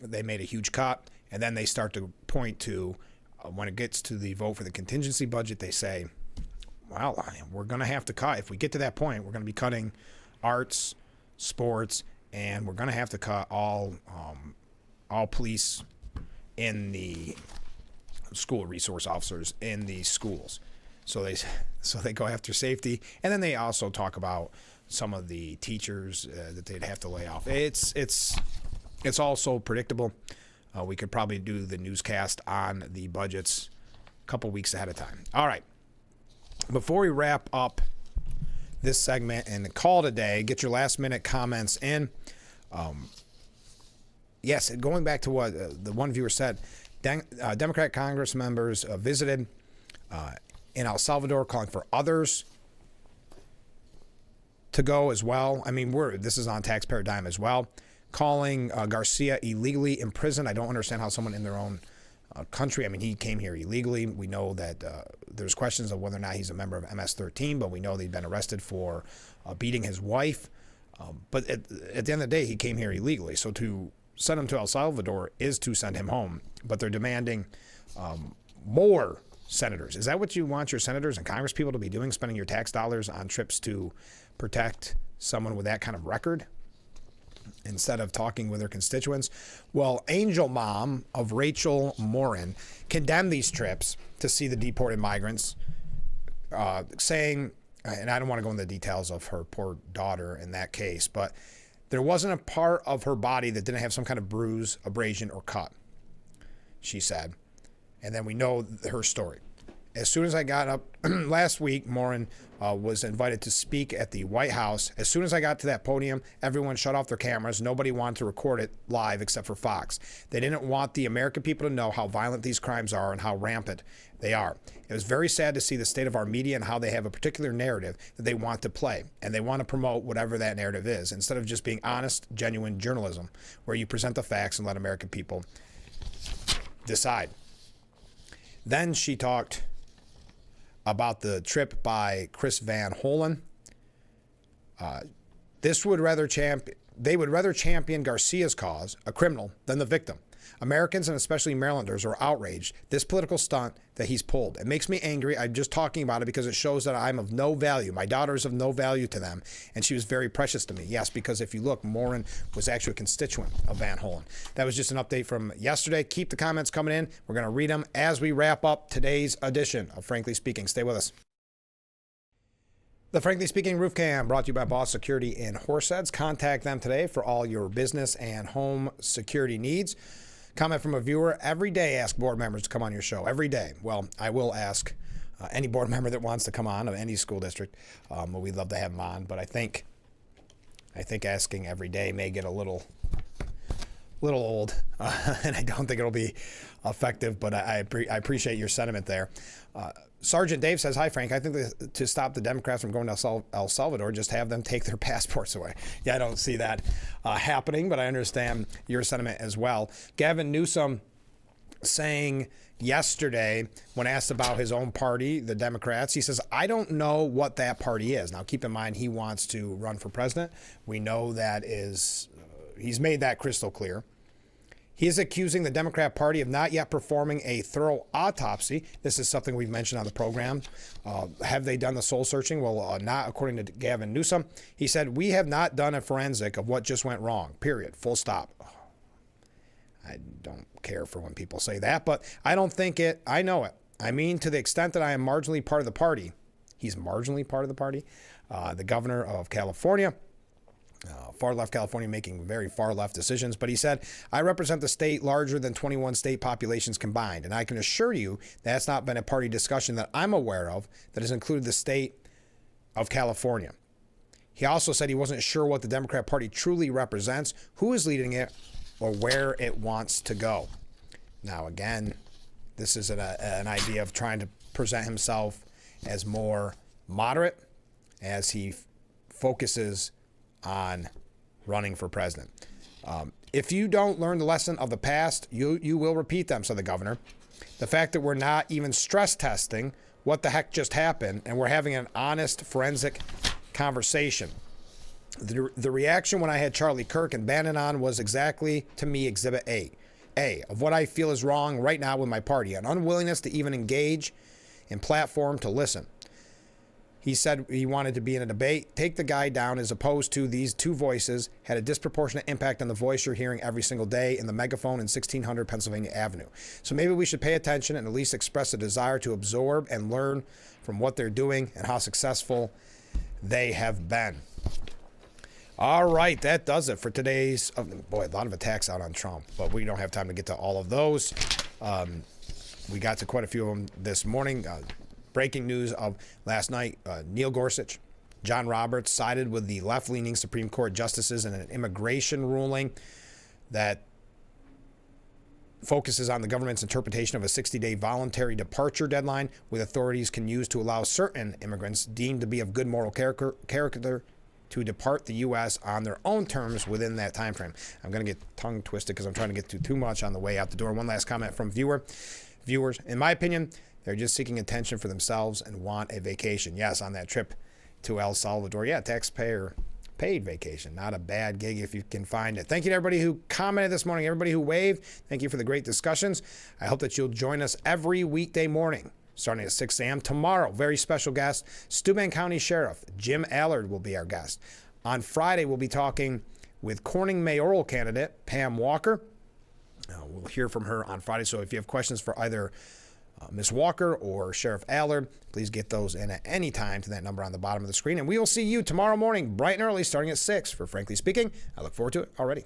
they made a huge cut, and then they start to point to, when it gets to the vote for the contingency budget, they say, well, we're going to have to cut. If we get to that point, we're going to be cutting arts, sports, and we're going to have to cut all police in the school, resource officers in the schools. So they go after safety, and then they also talk about some of the teachers that they'd have to lay off. It's also predictable. We could probably do the newscast on the budgets a couple weeks ahead of time. All right. Before we wrap up this segment and call today, get your last minute comments in. Yes, going back to what the one viewer said, Democratic Congress members visited in El Salvador, calling for others to go as well. I mean, this is on taxpayer dime as well. Calling Garcia illegally imprisoned. I don't understand how someone in their own country, I mean, he came here illegally. We know that there's questions of whether or not he's a member of MS-13, but we know that he'd been arrested for beating his wife. But at the end of the day, he came here illegally. So to send him to El Salvador is to send him home. But they're demanding more senators. Is that what you want your senators and Congress people to be doing, spending your tax dollars on trips to protect someone with that kind of record instead of talking with their constituents? Well, Angel Mom of Rachel Morin condemned these trips to see the deported migrants, saying, and I don't want to go into the details of her poor daughter in that case, but there wasn't a part of her body that didn't have some kind of bruise, abrasion, or cut, she said. And then we know her story. As soon as I got up last week, Morin was invited to speak at the White House. As soon as I got to that podium, everyone shut off their cameras. Nobody wanted to record it live except for Fox. They didn't want the American people to know how violent these crimes are and how rampant they are. It was very sad to see the state of our media and how they have a particular narrative that they want to play, and they want to promote whatever that narrative is, instead of just being honest, genuine journalism, where you present the facts and let American people decide. Then she talked about the trip by Chris Van Hollen. They would rather champion Garcia's cause, a criminal, than the victim. Americans, and especially Marylanders, are outraged. This political stunt that he's pulled. It makes me angry. I'm just talking about it because it shows that I'm of no value. My daughter is of no value to them, and she was very precious to me. Yes, because if you look, Morin was actually a constituent of Van Hollen. That was just an update from yesterday. Keep the comments coming in. We're going to read them as we wrap up today's edition of Frankly Speaking. Stay with us. The Frankly Speaking Roof Cam brought to you by Boss Security in Horseheads. Contact them today for all your business and home security needs. Comment from a viewer: every day ask board members to come on your show. Every day. Well, I will ask any board member that wants to come on of any school district. We'd love to have them on, but I think asking every day may get a little old, and I don't think it'll be effective, but I appreciate your sentiment there. Sergeant Dave says, hi, Frank. I think that to stop the Democrats from going to El Salvador, just have them take their passports away. Yeah, I don't see that happening, but I understand your sentiment as well. Gavin Newsom saying yesterday, when asked about his own party, the Democrats, he says, I don't know what that party is. Now, keep in mind, he wants to run for president. We know that he's made that crystal clear. He is accusing the Democrat Party of not yet performing a thorough autopsy. This is something we've mentioned on the program. Have they done the soul searching? Well, not according to Gavin Newsom. He said, we have not done a forensic of what just went wrong, period, full stop. don't care for when people say that, but I don't think it. I know it. I mean, to the extent that I am marginally part of the party, he's marginally part of the party. The governor of California, far left California, making very far left decisions. But he said, I represent the state larger than 21 state populations combined. And I can assure you that's not been a party discussion that I'm aware of that has included the state of California. He also said he wasn't sure what the Democrat Party truly represents, who is leading it, or where it wants to go. Now, again, this is an idea of trying to present himself as more moderate as he focuses on running for president. If you don't learn the lesson of the past, you will repeat them, said the governor. The fact that we're not even stress testing what the heck just happened and we're having an honest forensic conversation. The reaction when I had Charlie Kirk and Bannon on was exactly, to me, Exhibit A of what I feel is wrong right now with my party, an unwillingness to even engage in platform to listen. He said he wanted to be in a debate, take the guy down, as opposed to these two voices had a disproportionate impact on the voice you're hearing every single day in the megaphone in 1600 Pennsylvania Avenue. So maybe we should pay attention and at least express a desire to absorb and learn from what they're doing and how successful they have been. All right, that does it for today's, a lot of attacks out on Trump, but we don't have time to get to all of those. We got to quite a few of them this morning. Breaking news of last night, Neil Gorsuch, John Roberts sided with the left-leaning Supreme Court justices in an immigration ruling that focuses on the government's interpretation of a 60-day voluntary departure deadline, with authorities can use to allow certain immigrants deemed to be of good moral character to depart the U.S. on their own terms within that time frame. I'm going to get tongue twisted because I'm trying to get to too much on the way out the door. One last comment from viewers. In my opinion, they're just seeking attention for themselves and want a vacation. Yes, on that trip to El Salvador. Yeah, taxpayer paid vacation. Not a bad gig if you can find it. Thank you to everybody who commented this morning, everybody who waved. Thank you for the great discussions. I hope that you'll join us every weekday morning, starting at 6 a.m. Tomorrow, very special guest, Steuben County Sheriff Jim Allard will be our guest. On Friday, we'll be talking with Corning mayoral candidate Pam Walker. We'll hear from her on Friday, so if you have questions for either Ms. Walker or Sheriff Allard, please get those in at any time to that number on the bottom of the screen. And we will see you tomorrow morning, bright and early, starting at 6 for Frankly Speaking. I look forward to it already.